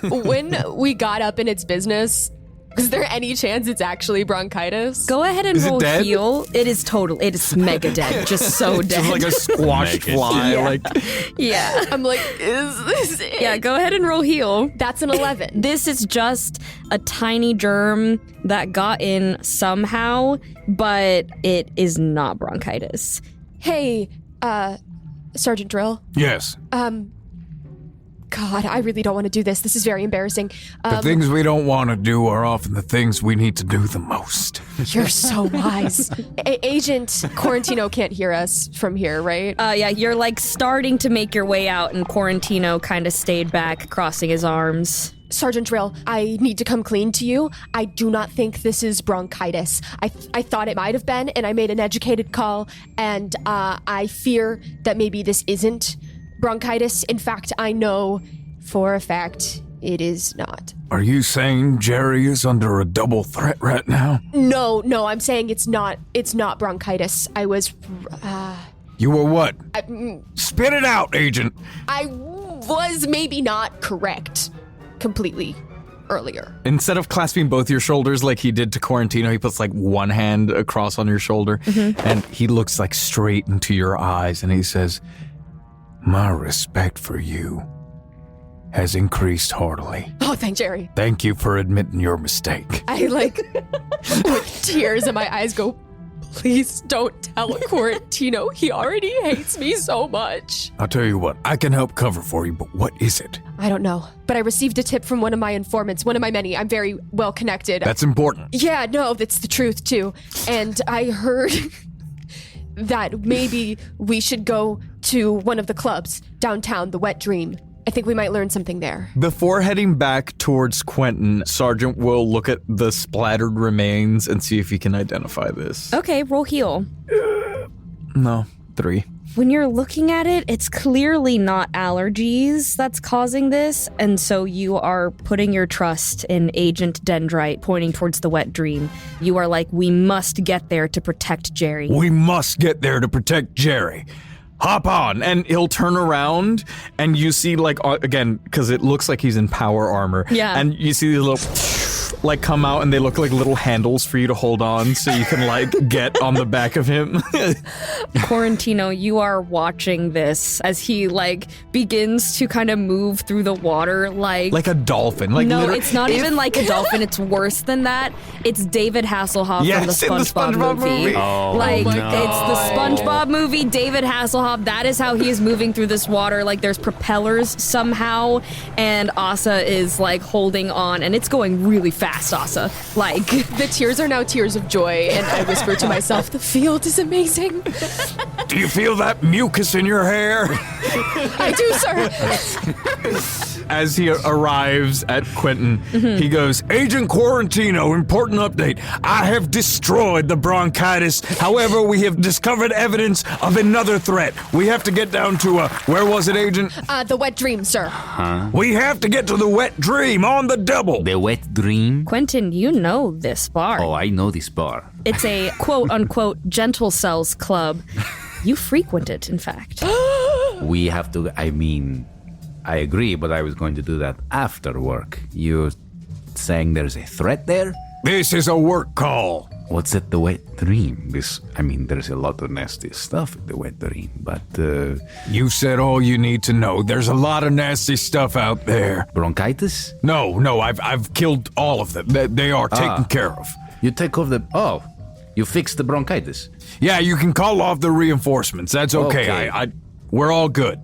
When we got up in its business, is there any chance it's actually bronchitis? Go ahead and Is it roll dead? heal. It is mega dead. Just so dead. Just like a squashed fly. Yeah. Like, Yeah. I'm like, is this it? Yeah, go ahead and roll heal. That's an 11. This is just a tiny germ that got in somehow, but it is not bronchitis. Hey, Sergeant Drill. Yes. God, I really don't want to do this. This is very embarrassing. The things we don't want to do are often the things we need to do the most. You're so wise. Agent Quarantino can't hear us from here, right? Yeah, you're like starting to make your way out, and Quarantino kind of stayed back, crossing his arms. Sergeant Drill, I need to come clean to you. I do not think this is bronchitis. I thought it might have been, and I made an educated call, and I fear that maybe this isn't bronchitis. In fact, I know for a fact it is not. Are you saying Jerry is under a double threat right now? No, I'm saying it's not bronchitis. I was You were what? Spit it out, Agent. I was maybe not correct completely earlier. instead of clasping both your shoulders like he did to Quarantino, he puts like one hand across on your shoulder and he looks like straight into your eyes and he says, "My respect for you has increased heartily. Oh, thank Jerry. Thank you for admitting your mistake." I with tears in my eyes go, "Please don't tell Quarantino. He already hates me so much." I'll tell you what, I can help cover for you, but what is it? I don't know, but I received a tip from one of my informants, one of my many. I'm very well connected. That's important. Yeah, no, that's the truth too. And I heard that maybe we should go to one of the clubs downtown, the Wet Dream. I think we might learn something there. Before heading back towards Quentin, Sergeant will look at the splattered remains and see if he can identify this. Okay, roll heal. No, 3. When you're looking at it, it's clearly not allergies that's causing this, and so you are putting your trust in Agent Dendrite, pointing towards the Wet Dream. You are like, we must get there to protect Jerry. We must get there to protect Jerry. Hop on. And he'll turn around, and you see, like, again, because it looks like he's in power armor. Yeah. And you see these little, like, come out, and they look like little handles for you to hold on so you can, like, get on the back of him. Quarantino, you are watching this as he, like, begins to kind of move through the water like a dolphin. Like, no, it's not even like a dolphin. It's worse than that. It's David Hasselhoff from the SpongeBob movie. Oh, like, no. it's the SpongeBob movie, David Hasselhoff. That is how he is moving through this water. Like, there's propellers somehow, and Asa is, like, holding on, and it's going really fast, Asa. Like, the tears are now tears of joy, and I whisper to myself, the field is amazing. Do you feel that mucus in your hair? I do, sir. As he arrives at Quentin, he goes, Agent Quarantino, important update. I have destroyed the bronchitis. However, we have discovered evidence of another threat. We have to get down to, where was it, Agent? The Wet Dream, sir. Huh? We have to get to the Wet Dream on the double. The Wet Dream? Quentin, you know this bar. Oh, I know this bar. It's a quote-unquote gentle cells club. You frequent it, in fact. We have to, I agree, but I was going to do that after work. You're saying there's a threat there? This is a work call. What's at the Wet Dream? There's a lot of nasty stuff at the Wet Dream, but... You said all you need to know. There's a lot of nasty stuff out there. Bronchitis? No, I've killed all of them. They are taken care of. You take off you fixed the bronchitis? Yeah, you can call off the reinforcements. That's okay. We're all good.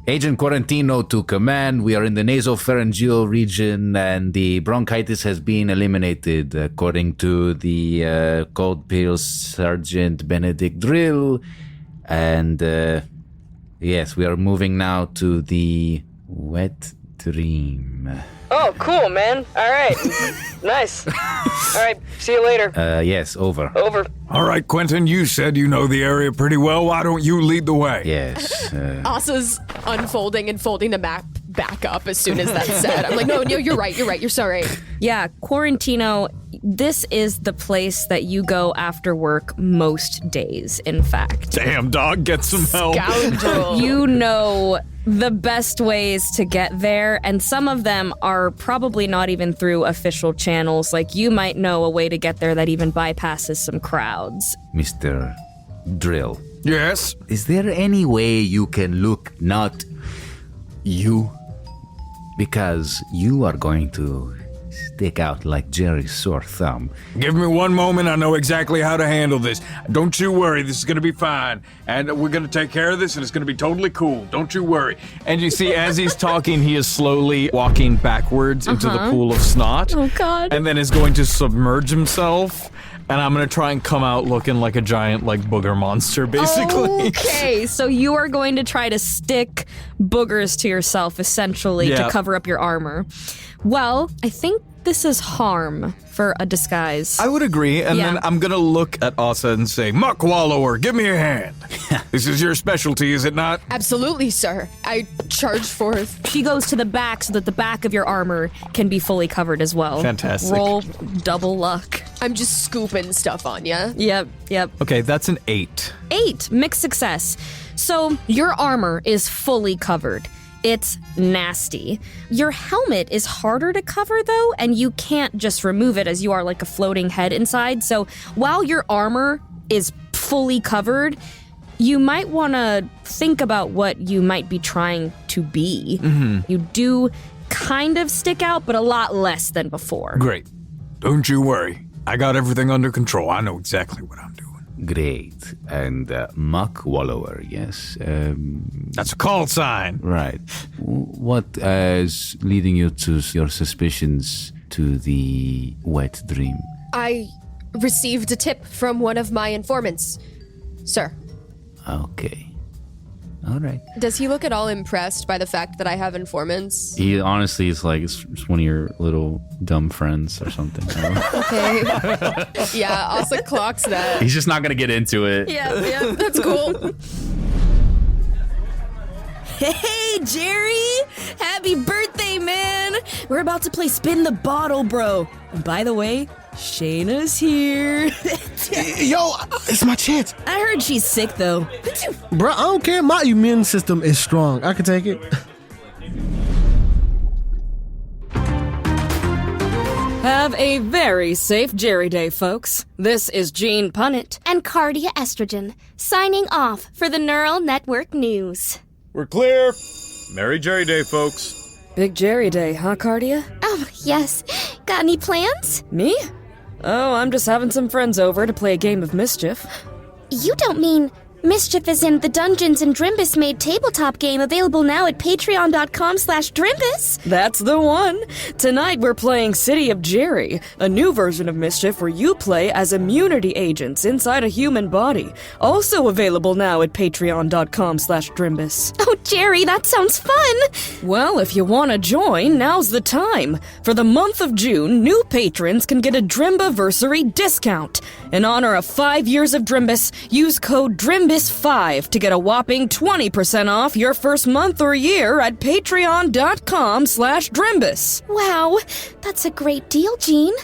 Agent Quarantino to command. We are in the nasopharyngeal region, and the bronchitis has been eliminated, according to the Cold Pills Sergeant Benedict Drill. And yes, we are moving now to the Wet Dream. Oh, cool, man. All right. Nice. All right, see you later. Yes, over. Over. All right, Quentin, you said you know the area pretty well. Why don't you lead the way? Yes. Asa's unfolding and folding the map back up as soon as that's said. I'm like, no, you're right, you're sorry. Yeah, Quarantino, this is the place that you go after work most days, in fact. damn, dog, get some help. Scoundrel. You know the best ways to get there, and some of them are probably not even through official channels. Like, you might know a way to get there that even bypasses some crowds. Mr. Drill. Yes? Is there any way you can look not you? Because you are going to stick out like Jerry's sore thumb. Give me one moment. I know exactly how to handle this. Don't you worry. This is going to be fine. And we're going to take care of this, and it's going to be totally cool. Don't you worry. And you see, as he's talking, he is slowly walking backwards into the pool of snot. Oh, God. And then is going to submerge himself. And I'm going to try and come out looking like a giant, like, booger monster, basically. Okay, so you are going to try to stick boogers to yourself, essentially, to cover up your armor. Well, I think this is harm for a disguise. I would agree, and then I'm gonna look at Asa and say, Muck Wallower, give me a hand. This is your specialty, is it not? Absolutely, sir. I charge forth. She goes to the back so that the back of your armor can be fully covered as well. Fantastic. Roll double luck. I'm just scooping stuff on ya. Yep. Okay, that's an 8. 8, mixed success. So your armor is fully covered. It's nasty. Your helmet is harder to cover, though, and you can't just remove it as you are like a floating head inside. So while your armor is fully covered, you might want to think about what you might be trying to be. You do kind of stick out, but a lot less than before. Great. Don't you worry. I got everything under control. I know exactly what I'm doing. Great. And Muck Wallower, yes? That's a call sign. Right. What is leading you to your suspicions to the Wet Dream? I received a tip from one of my informants, sir. Okay. All right. Does he look at all impressed by the fact that I have informants? He honestly is like, it's one of your little dumb friends or something. Okay. Yeah, Asa clocks that. He's just not going to get into it. Yeah, that's cool. Hey, Jerry! Happy birthday, man! We're about to play Spin the Bottle, bro. And by the way, Shayna's here. Yo, it's my chance. I heard she's sick, though. Bro, I don't care. My immune system is strong. I can take it. Have a very safe Jerry Day, folks. This is Gene Punnett. And Cardia Estrogen, signing off for the Neural Network News. We're clear. Merry Jerry Day, folks. Big Jerry Day, huh, Cardia? Oh, yes. Got any plans? Me? Oh, I'm just having some friends over to play a game of Mischief. You don't mean Mischief is in the Dungeons and Drimbus made tabletop game available now at patreon.com/Drimbus? That's the one! Tonight we're playing City of Jerry, a new version of Mischief where you play as immunity agents inside a human body. Also available now at patreon.com/Drimbus. Oh, Jerry, that sounds fun! Well, if you want to join, now's the time. For the month of June, new patrons can get a Drimbaversary discount. In honor of 5 years of Drimbus, use code Drimbus5 to get a whopping 20% off your first month or year at patreon.com/Drimbus. Wow, that's a great deal, Gene.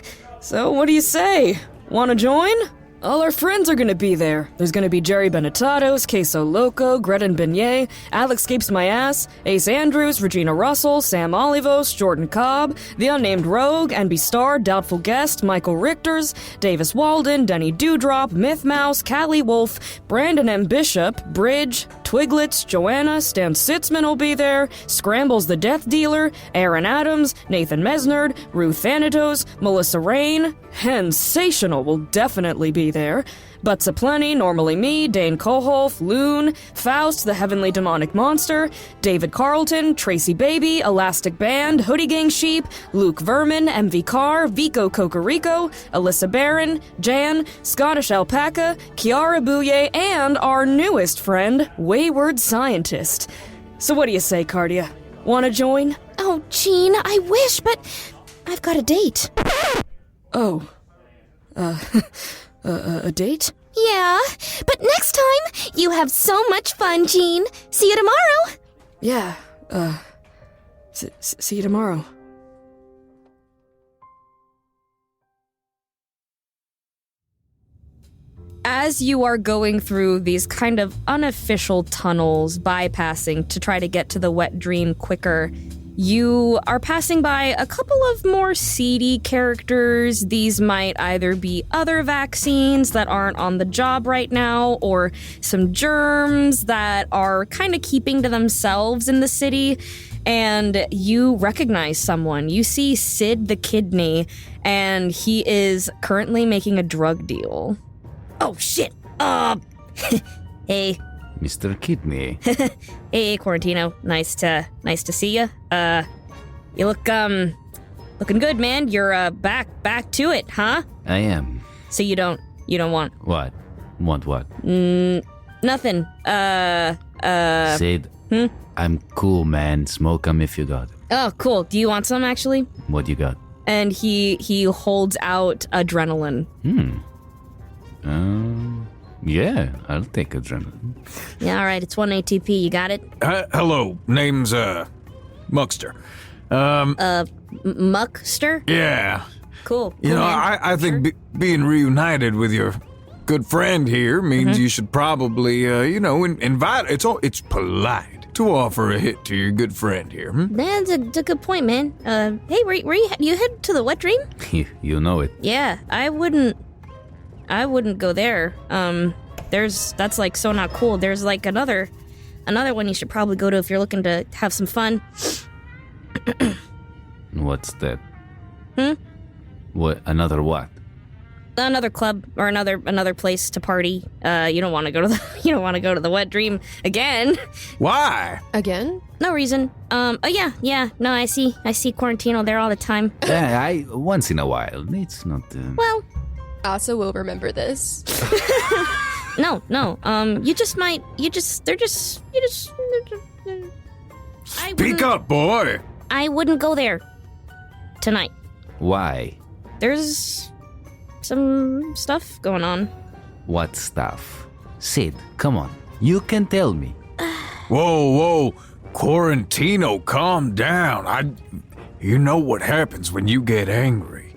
So what do you say? Want to join? All our friends are gonna be there. There's gonna be Jerry Benetatos, Queso Loco, Gretin Beignet, Alex Scapes My Ass, Ace Andrews, Regina Russell, Sam Olivos, Jordan Cobb, The Unnamed Rogue, NB Star, Doubtful Guest, Michael Richters, Davis Walden, Denny Dewdrop, Myth Mouse, Callie Wolf, Brandon M. Bishop, Bridge, Twiglets, Joanna, Stan Sitzman will be there, Scrambles the Death Dealer, Aaron Adams, Nathan Mesnard, Ruth Thanatos, Melissa Rain, Hensational will definitely be there, Butts Aplenty, Normally Me, Dane Koholf, Loon, Faust, the Heavenly Demonic Monster, David Carlton, Tracy Baby, Elastic Band, Hoodie Gang Sheep, Luke Vermin, MV Carr, Vico Cocorico, Alyssa Barron, Jan, Scottish Alpaca, Kiara Bouye, and our newest friend, Wayward Scientist. So what do you say, Cardia? Wanna join? Oh, Gene, I wish, but I've got a date. Oh. A date? Yeah, but next time, you have so much fun, Gene. See you tomorrow. Yeah, see you tomorrow. As you are going through these kind of unofficial tunnels, bypassing to try to get to the wet dream quicker, you are passing by a couple of more seedy characters. These might either be other vaccines that aren't on the job right now, or some germs that are kind of keeping to themselves in the city. And you recognize someone. You see Sid the Kidney, and he is currently making a drug deal. Oh, shit. Hey. Mr. Kidney. Hey, Quarantino. Nice to see you. You look, looking good, man. You're, back to it, huh? I am. So you don't want... What? Want what? Nothing. Sid, I'm cool, man. Smoke 'em if you got it. Oh, cool. Do you want some, actually? What you got? And he holds out adrenaline. Yeah, I'll take adrenaline. Yeah, all right. It's 1 ATP. You got it? Hello, name's, Muckster. Muckster? Yeah. Cool. You know, I think being reunited with your good friend here means you should probably, invite. It's polite to offer a hit to your good friend here. That's a good point, man. Hey, where you head to the wet dream? You know it. Yeah, I wouldn't go there. That's like so not cool. There's like another one you should probably go to if you're looking to have some fun. What's that? What? Another what? Another club or another place to party. You don't want to go to the wet dream again. Why? Again? No reason. Oh yeah. No, I see Quarantino there all the time. Yeah, I once in a while. It's not. Well, Asa will remember this. No. Speak up, boy. I wouldn't go there tonight. Why? There's some stuff going on. What stuff? Sid, come on. You can tell me. Whoa. Quarantino, calm down. You know what happens when you get angry.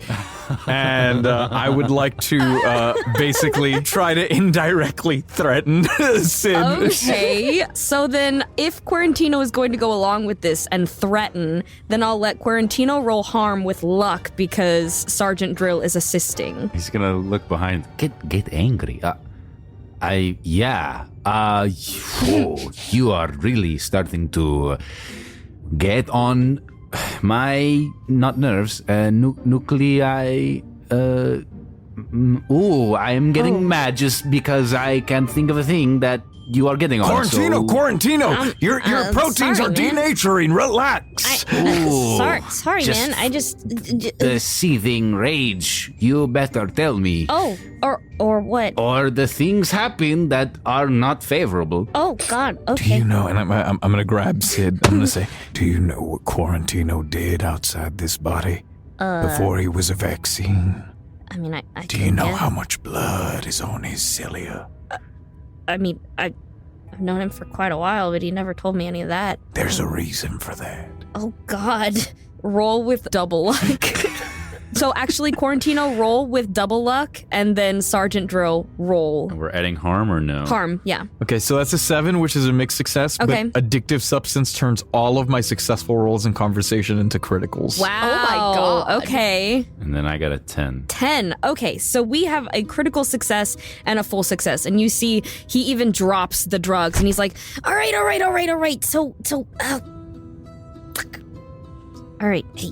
And I would like to basically try to indirectly threaten Sid. Okay, so then if Quarantino is going to go along with this and threaten, then I'll let Quarantino roll harm with luck because Sergeant Drill is assisting. He's gonna look behind. Get angry. You are really starting to get on my, not nerves, nuclei. I am getting mad just because I can't think of a thing that you are getting on. Quarantino, your proteins sorry, are man. denaturing. Relax. Sorry, man. I just The seething rage. You better tell me. Oh, or what? Or the things happen that are not favorable. Oh God. Do Okay. you know, and I'm going to grab Sid. I'm going to say, do you know what Quarantino did outside this body before he was a vaccine? I mean, I Do you know how much blood is on his cilia? I mean, I've known him for quite a while, but he never told me any of that. There's a reason for that. Oh God. Roll with double luck. So actually, Quarantino, roll with double luck, and then Sergeant Drill, roll We're adding harm or no? harm. Yeah. Okay, so that's a 7, which is a mixed success. Okay. But addictive substance turns all of my successful rolls in conversation into criticals. Wow. Oh my God. Okay. And then I got a 10. 10. Okay, so we have a critical success and a full success. And you see he even drops the drugs and he's like, all right. So, fuck. All right. Hey,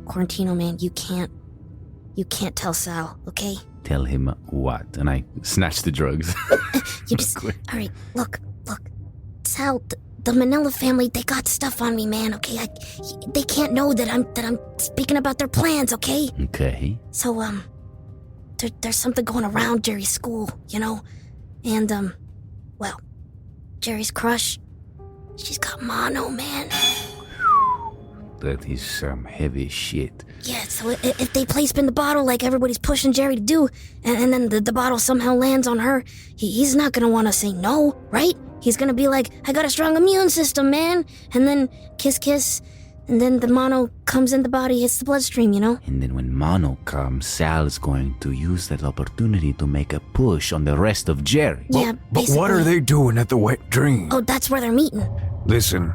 Quarantino, man, you can't tell Sal, okay? Tell him what? And I Snatch the drugs. You just, all right, look. Sal, the Manila family, they got stuff on me, man, okay? They can't know that I'm speaking about their plans, okay? Okay. So, there's something going around Jerry's school, you know? And, well, Jerry's crush, she's got mono, man. That is some heavy shit. Yeah, so if they play spin the bottle like everybody's pushing Jerry to do, and then the bottle somehow lands on her, he's not gonna wanna say no, right? He's gonna be like, I got a strong immune system, man. And then kiss, and then the mono comes in the body, hits the bloodstream, you know? And then when mono comes, Sal's going to use that opportunity to make a push on the rest of Jerry. Yeah, But what are they doing at the Wet Dream? Oh, that's where they're meeting. Listen,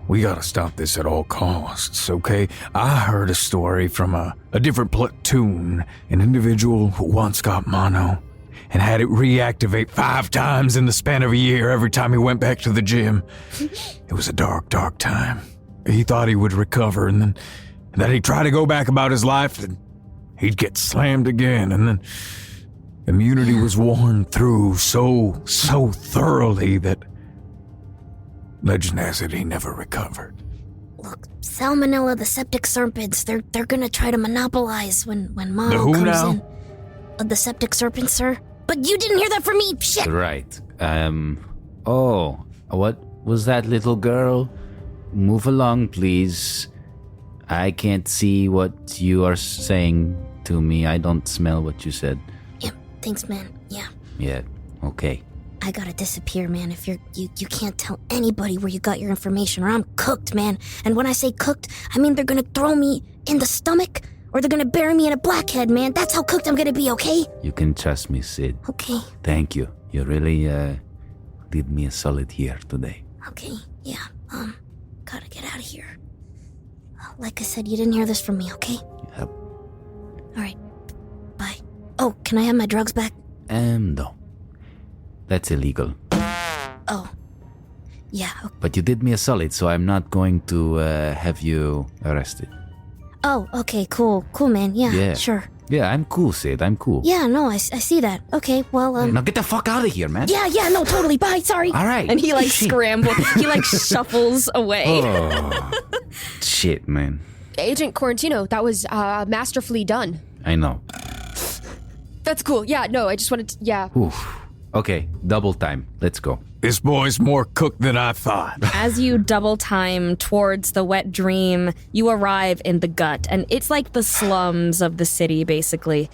we gotta stop this at all costs, okay? I heard a story from a different platoon, an individual who once got mono and had it reactivate 5 times in the span of a year every time he went back to the gym. It was a dark time. He thought he would recover, and then he'd try to go back about his life, and he'd get slammed again, and then immunity was worn through so thoroughly that legend has it he never recovered. Look, Salmonella, the septic serpents, they're gonna try to monopolize when mono The who comes now? in. The septic serpents, sir. But you didn't hear that from me, shit! Right. Oh, what was that, little girl? Move along, please. I can't see what you are saying to me. I don't smell what you said. Yeah, thanks, man. Yeah. Yeah, okay. I gotta disappear, man. If you can't tell anybody where you got your information, or I'm cooked, man. And when I say cooked, I mean they're gonna throw me in the stomach, or they're gonna bury me in a blackhead, man. That's how cooked I'm gonna be, okay? You can trust me, Sid. Okay. Thank you. You really, did me a solid here today. Okay, yeah. Gotta get out of here. Like I said, you didn't hear this from me, okay? Yep. Alright. Bye. Oh, can I have my drugs back? No. That's illegal. Oh. Yeah, okay. But you did me a solid, so I'm not going to have you arrested. Oh, okay, cool. Cool, man. Yeah, sure. Yeah, I'm cool, Sid. I'm cool. Yeah, no, I see that. Okay, well, Now get the fuck out of here, man. Yeah, no, totally. Bye, sorry. All right. And he like Shit. scrambles. He like shuffles away. Oh. Shit, man. Agent Quarantino, that was masterfully done. I know. That's cool. Yeah, no, I just wanted to, yeah. Oof. Okay, double time. Let's go. This boy's more cooked than I thought. As you double time towards the wet dream, you arrive in the gut, and it's like the slums of the city, basically.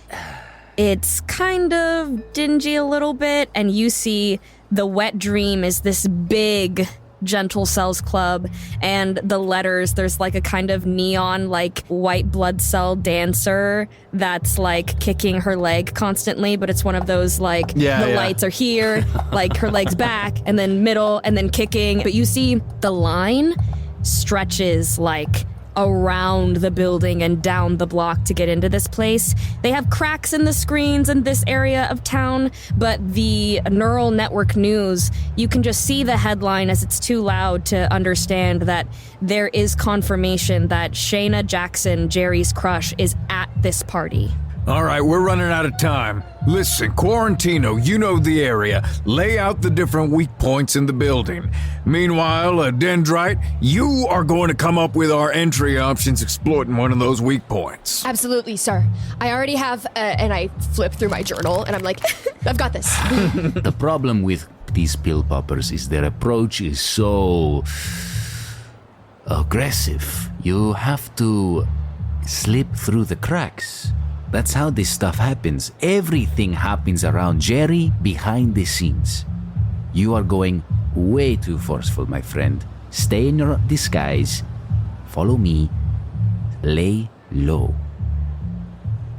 It's kind of dingy a little bit, and you see the wet dream is this big Gentle Cells Club, and the letters, there's like a kind of neon like white blood cell dancer that's like kicking her leg constantly, but it's one of those like lights are here, like her leg's back, and then middle, and then kicking. But you see the line stretches like around the building and down the block to get into this place. They have cracks in the screens in this area of town, but the neural network news, you can just see the headline as it's too loud to understand that there is confirmation that Shayna Jackson, Jerry's crush, is at this party. All right, we're running out of time. Listen, Quarantino, you know the area. Lay out the different weak points in the building. Meanwhile, Dendrite, you are going to come up with our entry options exploiting one of those weak points. Absolutely, sir. I already have, and I flip through my journal, and I'm like, I've got this. The problem with these pill poppers is their approach is so aggressive. You have to slip through the cracks. That's how this stuff happens. Everything happens around Jerry behind the scenes. You are going way too forceful, my friend. Stay in your disguise. Follow me. Lay low.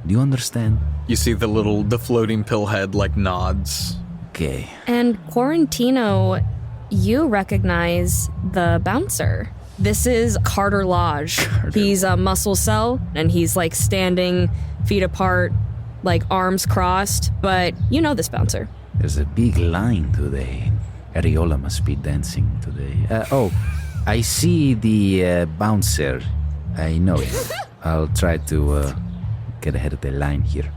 Do you understand? You see the floating pill head like nods. Okay. And Quarantino, you recognize the bouncer. This is Carter Lodge. He's a muscle cell, and he's like standing feet apart, like arms crossed, but you know this bouncer. There's a big line today. Ariola must be dancing today. I see the bouncer. I know it. I'll try to get ahead of the line here.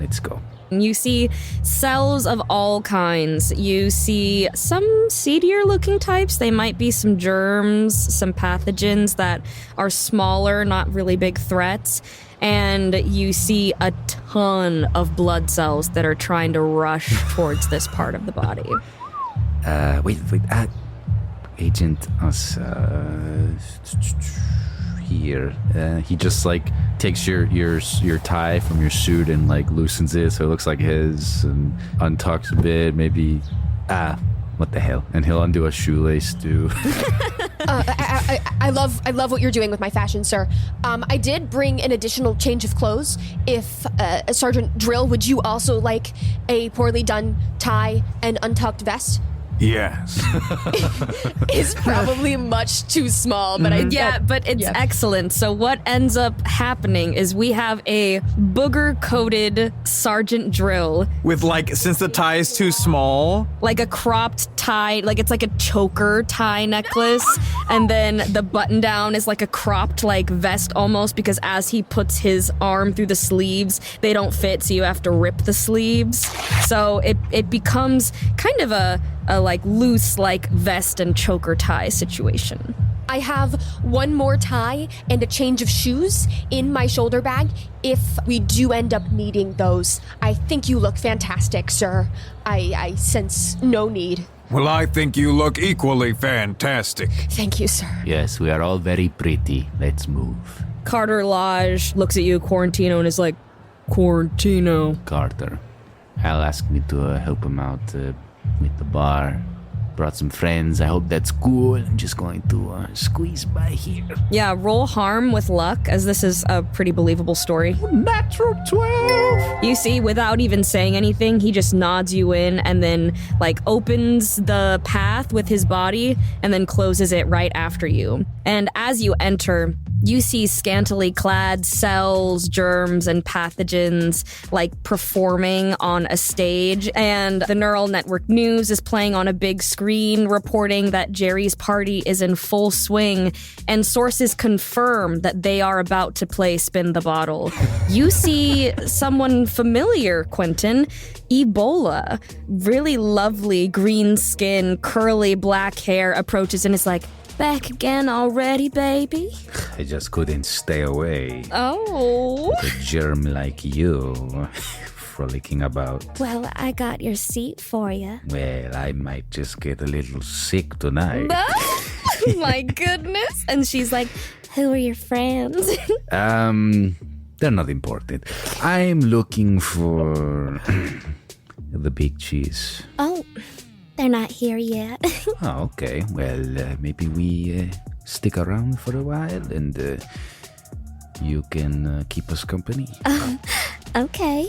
Let's go. You see cells of all kinds. You see some seedier looking types. They might be some germs, some pathogens that are smaller, not really big threats. And you see a ton of blood cells that are trying to rush towards this part of the body. Wait. Agent us here. He just like takes your tie from your suit and like loosens it so it looks like his, and untucks a bit, maybe. What the hell? And he'll undo a shoelace too. I love what you're doing with my fashion, sir. I did bring an additional change of clothes. If Sergeant Drill, would you also like a poorly done tie and untucked vest? Yes. It's probably much too small, but but it's excellent. So what ends up happening is we have a booger-coated Sergeant Drill. With since the tie is too small? Like a cropped tie, like it's like a choker tie necklace, and then the button down is like a cropped like vest almost, because as he puts his arm through the sleeves, they don't fit, so you have to rip the sleeves. So it becomes kind of a like loose like vest and choker tie situation. I have one more tie and a change of shoes in my shoulder bag if we do end up needing those. I think you look fantastic, sir. I sense no need. Well, I think you look equally fantastic. Thank you, sir. Yes, we are all very pretty. Let's move. Carter Lodge looks at you, Quarantino, and is like, Quarantino. Carter, Hal asked me to help him out with the bar. Brought some friends. I hope that's cool. I'm just going to squeeze by here. Yeah, roll harm with luck, as this is a pretty believable story. Natural 12! You see, without even saying anything, he just nods you in and then, like, opens the path with his body and then closes it right after you. And as you enter, you see scantily clad cells, germs, and pathogens, like, performing on a stage. And the neural network news is playing on a big screen, reporting that Jerry's party is in full swing, and sources confirm that they are about to play Spin the Bottle. You see someone familiar, Quentin. Ebola. Really lovely green skin, curly black hair, approaches and is like, "Back again already, baby?" I just couldn't stay away. Oh. A germ like you. frolicking about. Well, I got your seat for you. Well, I might just get a little sick tonight. My goodness. And she's like, who are your friends? They're not important. I'm looking for the big cheese. Oh, they're not here yet. Oh, okay. Well, maybe we stick around for a while and you can keep us company. Okay.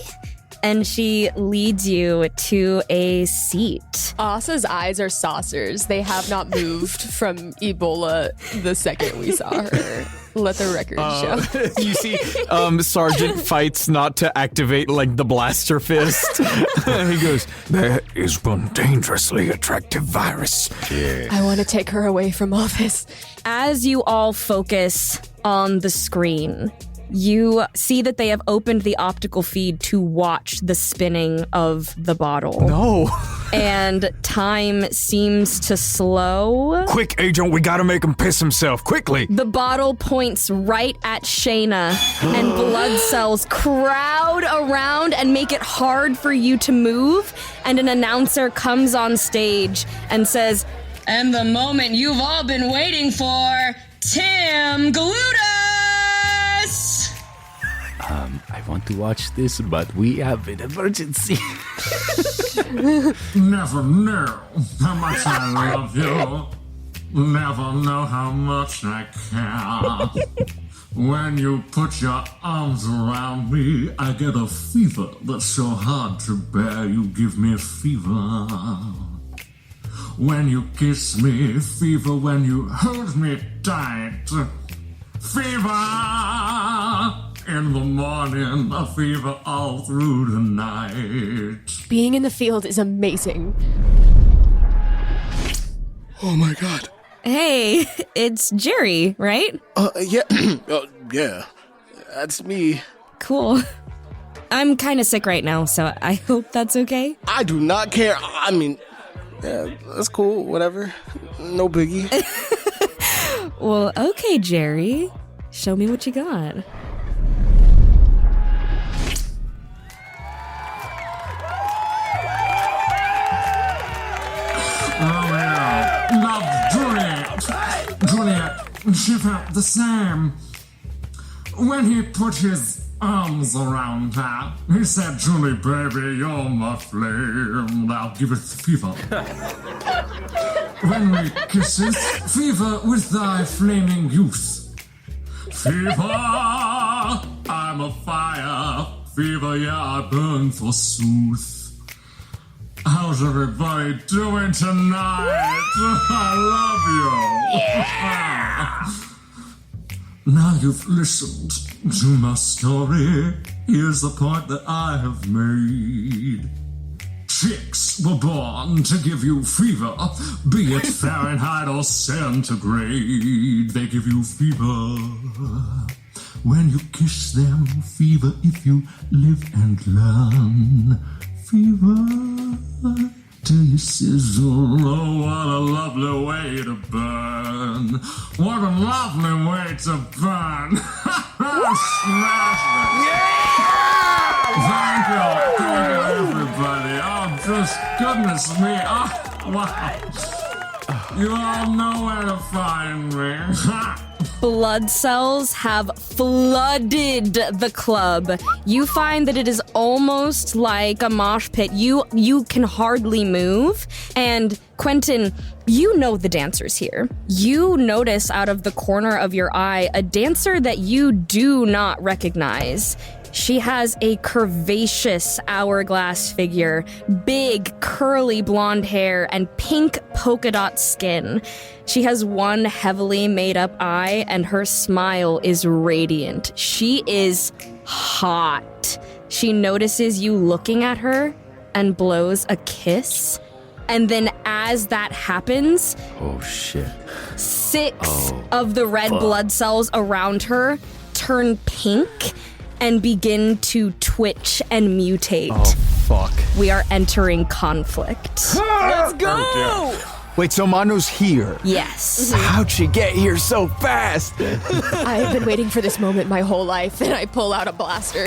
And she leads you to a seat. Asa's eyes are saucers. They have not moved from Ebola the second we saw her. Let the record show. You see, Sergeant fights not to activate, like, the blaster fist. He goes, There is one dangerously attractive virus. I want to take her away from all this. As you all focus on the screen, you see that they have opened the optical feed to watch the spinning of the bottle. no. And time seems to slow. Quick, Agent, we gotta make him piss himself, quickly. The bottle points right at Shayna, and blood cells crowd around and make it hard for you to move. And an announcer comes on stage and says, And the moment you've all been waiting for, Tim Glutus! I want to watch this, but we have an emergency. Never knew how much I love you. Never know how much I care. When you put your arms around me, I get a fever that's so hard to bear. You give me fever. When you kiss me, fever. When you hold me tight, fever. In the morning, a fever all through the night. Being in the field is amazing. Oh my god. hey, it's Jerry, right? Yeah. Yeah. That's me. Cool. I'm kind of sick right now, so I hope that's okay. I do not care. I mean, yeah, that's cool. Whatever. No biggie. Well, okay, Jerry. Show me what you got. Oh yeah, love Juliet. Juliet, she felt the same. When he put his arms around her, he said, Julie, baby, you're my flame. I'll give it fever. When we kisses, fever with thy flaming youth. Fever, I'm a fire. Fever, yeah, I burn forsooth. How's everybody doing tonight? I love you. Now you've listened to my story. Here's the point that I have made. Chicks were born to give you fever, be it Fahrenheit or centigrade. They give you fever. When you kiss them, fever if you live and learn. Fever till you sizzle. Oh, what a lovely way to burn. What a lovely way to burn. Smash it. Yeah! Thank you, everybody. Oh, just goodness me. Oh, wow. You all know where to find me. Blood cells have flooded the club. You find that it is almost like a mosh pit. You can hardly move. And Quentin, you know the dancers here. You notice out of the corner of your eye a dancer that you do not recognize. She has a curvaceous hourglass figure, big curly blonde hair, and pink polka dot skin. She has one heavily made up eye, and her smile is radiant. She is hot. She notices you looking at her and blows a kiss. And then as that happens, oh shit. 6 of the red blood cells around her turn pink and begin to twitch and mutate. Oh, fuck. We are entering conflict. Let's go! Wait, so Mano's here? Yes. How'd she get here so fast? I've been waiting for this moment my whole life, and I pull out a blaster.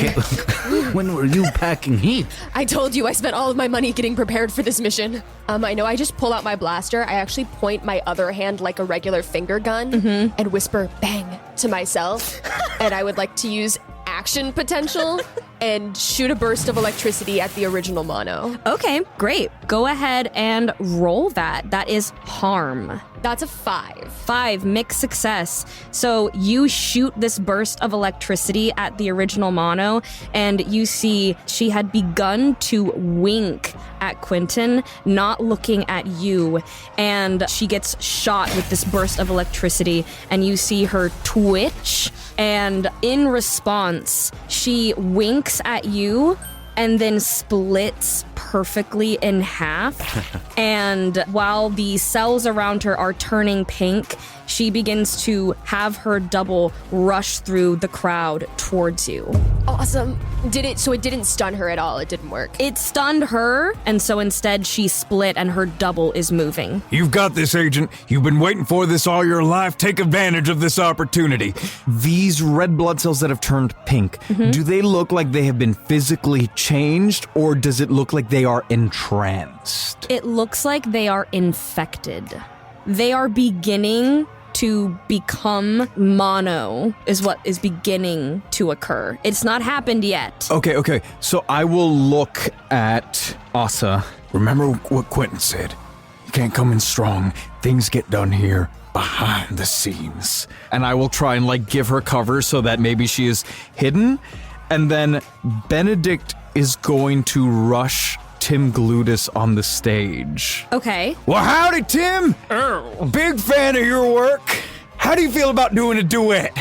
When were you packing heat? I told you I spent all of my money getting prepared for this mission. I know I just pull out my blaster. I actually point my other hand like a regular finger gun and whisper bang to myself. And I would like to use action potential and shoot a burst of electricity at the original Mono. Okay, great. Go ahead and roll that. That is harm. That's a 5. 5, mixed success. So you shoot this burst of electricity at the original Mono, and you see she had begun to wink at Quentin, not looking at you. And she gets shot with this burst of electricity, and you see her twitch. And in response, she winks at you and then splits perfectly in half. And while the cells around her are turning pink, she begins to have her double rush through the crowd towards you. Awesome. So it didn't stun her at all. It didn't work. It stunned her, and so instead she split and her double is moving. You've got this, Agent. You've been waiting for this all your life. Take advantage of this opportunity. These red blood cells that have turned pink, do they look like they have been physically changed, or does it look like they are entranced? It looks like they are infected. They are beginning to become mono, is what is beginning to occur. It's not happened yet. Okay. So I will look at Asa. Remember what Quentin said. You can't come in strong. Things get done here behind the scenes. And I will try and give her cover so that maybe she is hidden. And then Benedict is going to rush Tim Glutis on the stage. Okay. Well, howdy, Tim. Big fan of your work. How do you feel about doing a duet?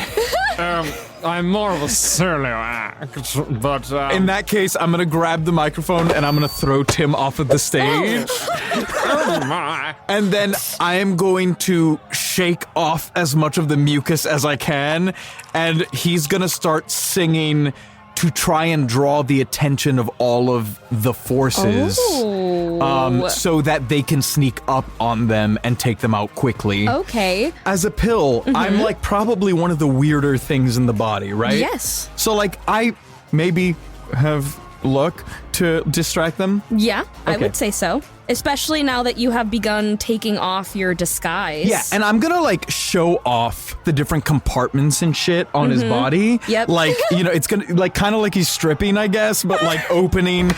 I'm more of a solo act, but in that case, I'm gonna grab the microphone and I'm gonna throw Tim off of the stage. Oh my. And then I am going to shake off as much of the mucus as I can, and he's gonna start singing to try and draw the attention of all of the forces, so that they can sneak up on them and take them out quickly. Okay. As a pill, I'm probably one of the weirder things in the body, right? Yes. So I maybe have luck to distract them? Yeah, I Okay. would say so. Especially now that you have begun taking off your disguise. Yeah, and I'm gonna show off the different compartments and shit on his body. Yep. It's gonna kind of like he's stripping, I guess, but opening,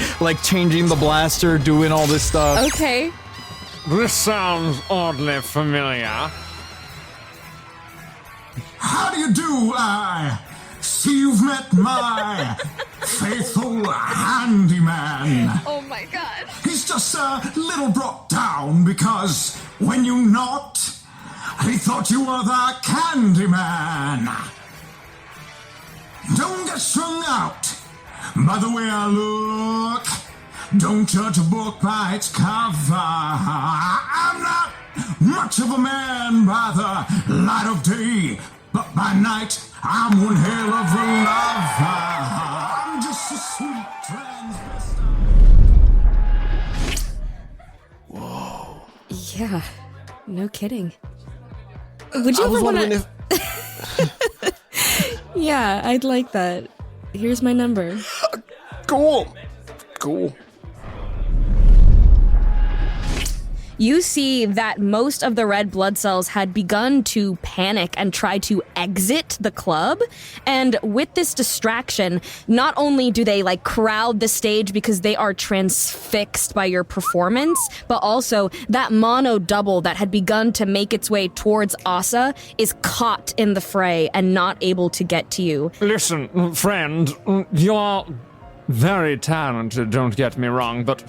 changing the blaster, doing all this stuff. Okay. This sounds oddly familiar. How do you do? I see you've met my faithful handyman. Oh my god. He's just a little brought down because when you knocked, he thought you were the Candyman. Don't get strung out by the way I look. Don't judge a book by its cover. I'm not much of a man by the light of day, but by night I'm one hell of a lover. I'm just a sweet transvestite. Whoa. Yeah, no kidding. Would you I was ever wondering wanna... if... Yeah, I'd like that. Here's my number. Cool. You see that most of the red blood cells had begun to panic and try to exit the club. And with this distraction, not only do they crowd the stage because they are transfixed by your performance, but also that mono double that had begun to make its way towards Asa is caught in the fray and not able to get to you. Listen, friend, you're very talented, don't get me wrong, but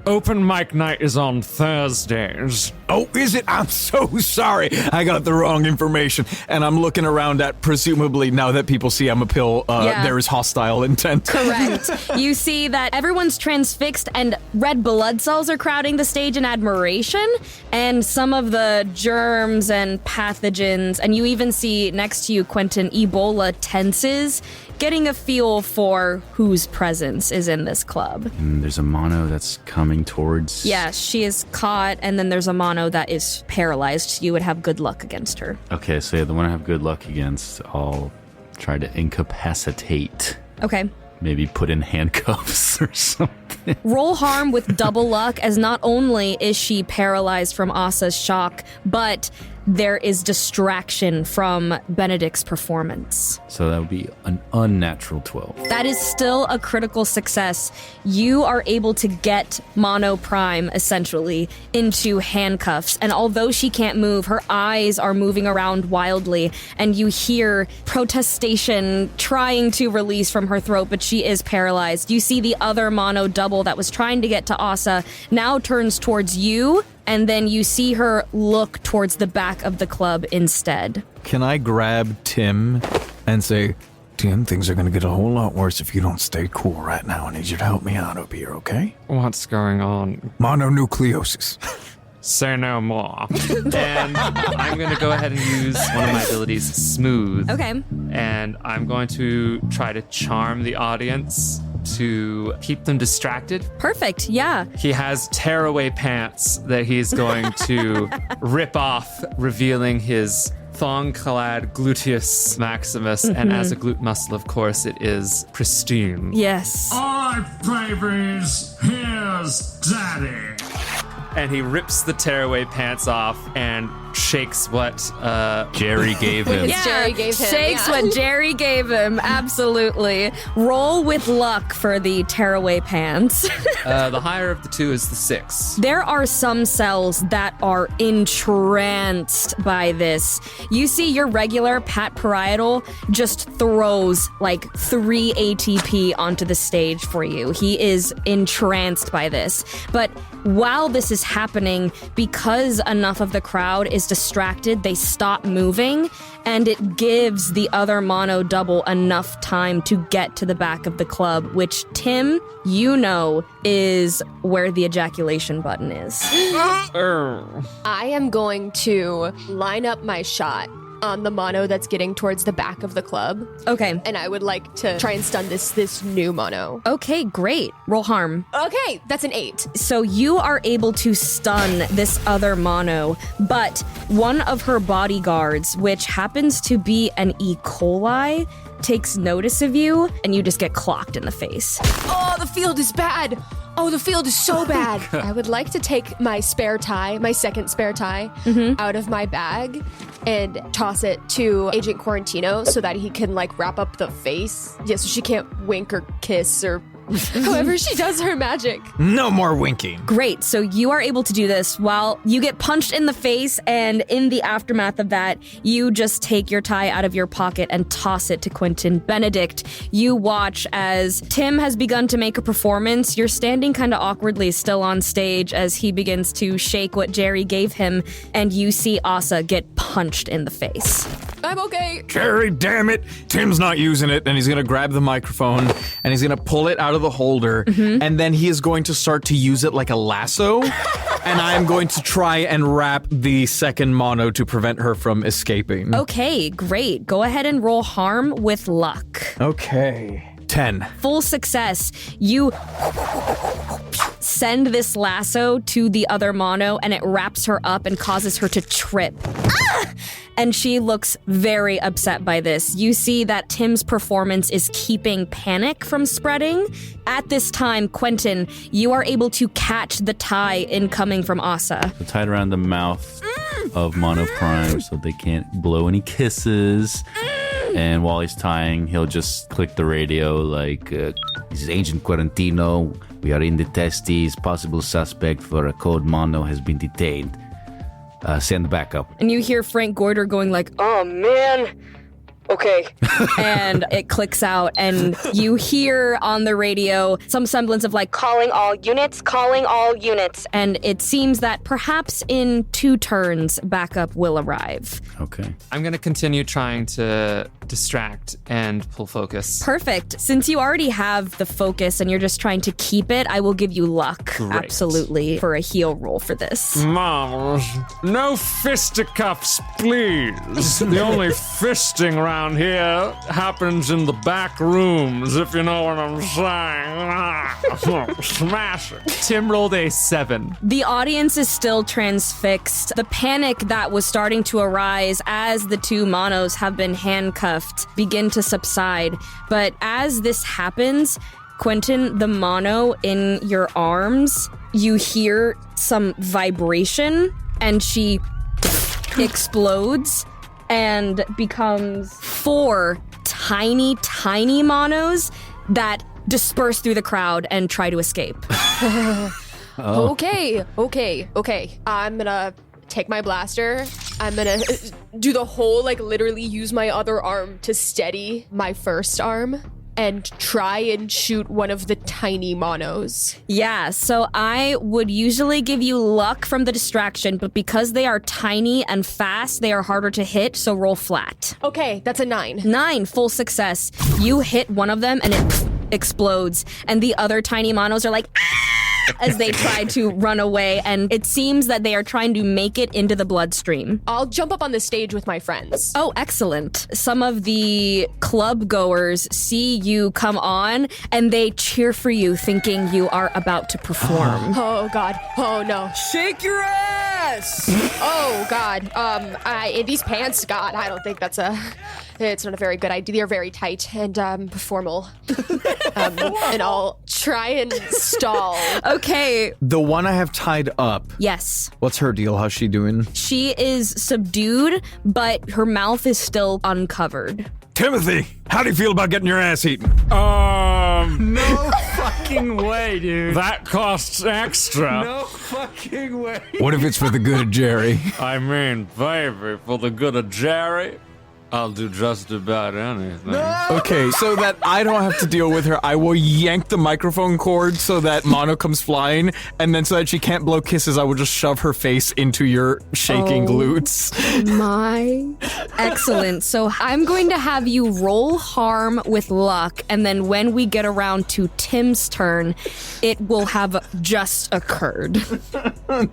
open mic night is on Thursdays. Oh, is it? I'm so sorry. I got the wrong information. And I'm looking around at, presumably, now that people see I'm a pill, there is hostile intent. Correct. You see that everyone's transfixed and red blood cells are crowding the stage in admiration, and some of the germs and pathogens, and you even see next to you, Quentin, Ebola tenses getting a feel for whose presence is in this club. And there's a mono that's coming towards... Yeah, she is caught, and then there's a mono that is paralyzed. You would have good luck against her. Okay, so yeah, the one I have good luck against, I'll try to incapacitate. Okay. Maybe put in handcuffs or something. Roll harm with double luck, as not only is she paralyzed from Asa's shock, but there is distraction from Benedict's performance. So that would be an unnatural 12. That is still a critical success. You are able to get Mono Prime, essentially, into handcuffs. And although she can't move, her eyes are moving around wildly. And you hear protestation trying to release from her throat, but she is paralyzed. You see the other Mono double that was trying to get to Asa now turns towards you. And then you see her look towards the back of the club instead. Can I grab Tim and say, Tim, things are going to get a whole lot worse if you don't stay cool right now. I need you to help me out up here, okay? What's going on? Mononucleosis. Say no more. And I'm going to go ahead and use one of my abilities, Smooth. Okay. And I'm going to try to charm the audience to keep them distracted. Perfect, yeah. He has tearaway pants that he's going to rip off, revealing his thong-clad gluteus maximus. And as a glute muscle, of course, it is pristine. Yes. All right, babies, here's Daddy. And he rips the tearaway pants off and shakes what Jerry gave him. Yeah, Jerry gave him, shakes yeah. what Jerry gave him. Absolutely. Roll with luck for the tearaway pants. The higher of the two is the 6. There are some cells that are entranced by this. You see your regular Pat Parietal just throws like 3 ATP onto the stage for you. He is entranced by this. But while this is happening, because enough of the crowd is distracted, they stop moving, and it gives the other Mono double enough time to get to the back of the club, which, Tim, you know is where the ejaculation button is. I am going to line up my shot on the mono that's getting towards the back of the club. Okay. And I would like to try and stun this new mono. Okay, great. Roll harm. Okay, that's an 8. So you are able to stun this other mono, but one of her bodyguards, which happens to be an E. coli, takes notice of you, and you just get clocked in the face. Oh, the field is bad. Oh, the field is so bad. I would like to take my spare tie, my second spare tie, out of my bag and toss it to Agent Quarantino so that he can like wrap up the face. Yeah, so she can't wink or kiss or however she does her magic. No more winking. Great. So you are able to do this while you get punched in the face, and in the aftermath of that, you just take your tie out of your pocket and toss it to Quentin. Benedict, you watch as Tim has begun to make a performance. You're standing kind of awkwardly still on stage as he begins to shake what Jerry gave him, and you see Asa get punched in the face. I'm okay. Jerry, damn it. Tim's not using it, and he's going to grab the microphone, and he's going to pull it out of the holder, and then he is going to start to use it like a lasso, and I'm going to try and wrap the second mono to prevent her from escaping. Okay, great. Go ahead and roll harm with luck. Okay. 10. Full success. You send this lasso to the other mono, and it wraps her up and causes her to trip. Ah! And she looks very upset by this. You see that Tim's performance is keeping panic from spreading. At this time, Quentin, you are able to catch the tie incoming from Asa. So tied around the mouth of Mono Prime so they can't blow any kisses. And while he's tying, he'll just click the radio like, this is Agent Quarantino. We are in the testes. Possible suspect for a code mono has been detained. Send backup. And you hear Frank Goiter going like, oh man. Okay. And it clicks out, and you hear on the radio some semblance of like, calling all units. And it seems that perhaps in 2 turns, backup will arrive. Okay. I'm going to continue trying to distract and pull focus. Perfect. Since you already have the focus and you're just trying to keep it, I will give you luck. Great. Absolutely. For a heal roll for this. Mom, no fisticuffs, please. The only fisting round around here happens in the back rooms, if you know what I'm saying. Smash it. Tim rolled a 7. The audience is still transfixed. The panic that was starting to arise as the two monos have been handcuffed begin to subside. But as this happens, Quentin, the mono in your arms, you hear some vibration and she explodes and becomes 4 tiny, tiny monos that disperse through the crowd and try to escape. Okay. I'm gonna take my blaster. I'm gonna do the whole, literally use my other arm to steady my first arm and try and shoot one of the tiny monos. Yeah, so I would usually give you luck from the distraction, but because they are tiny and fast, they are harder to hit, so roll flat. Okay, that's a 9. 9, full success. You hit one of them and it explodes, and the other tiny monos are like, as they try to run away, and it seems that they are trying to make it into the bloodstream. I'll jump up on the stage with my friends. Oh, excellent. Some of the club goers see you come on, and they cheer for you, thinking you are about to perform. Oh, God. Oh, no. Shake your ass! Oh, God. These pants, God, I don't think it's not a very good idea. They're very tight and formal. And I'll try and stall. Okay. The one I have tied up. Yes. What's her deal? How's she doing? She is subdued, but her mouth is still uncovered. Timothy, how do you feel about getting your ass eaten? No fucking way, dude. That costs extra. No fucking way. What if it's for the good of Jerry? I mean, baby, for the good of Jerry, I'll do just about anything. Okay, so that I don't have to deal with her, I will yank the microphone cord so that Mono comes flying, and then so that she can't blow kisses, I will just shove her face into your shaking glutes. Excellent. So I'm going to have you roll harm with luck, and then when we get around to Tim's turn, it will have just occurred.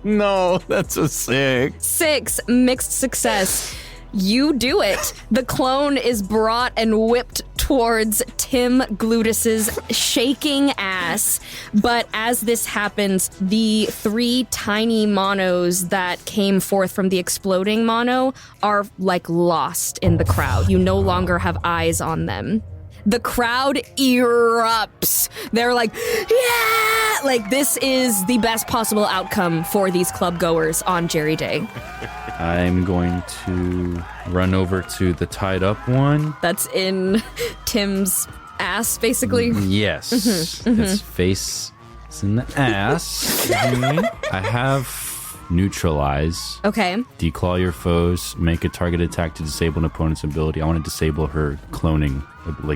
No, that's a 6. 6, mixed success. You do it. The clone is brought and whipped towards Tim Glutus's shaking ass. But as this happens, the 3 tiny monos that came forth from the exploding mono are lost in the crowd. You no longer have eyes on them. The crowd erupts. They're like, yeah! This is the best possible outcome for these club goers on Jerry Day. I'm going to run over to the tied up one. That's in Tim's ass, basically? Yes. Its face is in the ass. I have neutralize. Okay. Declaw your foes. Make a targeted attack to disable an opponent's ability. I want to disable her cloning,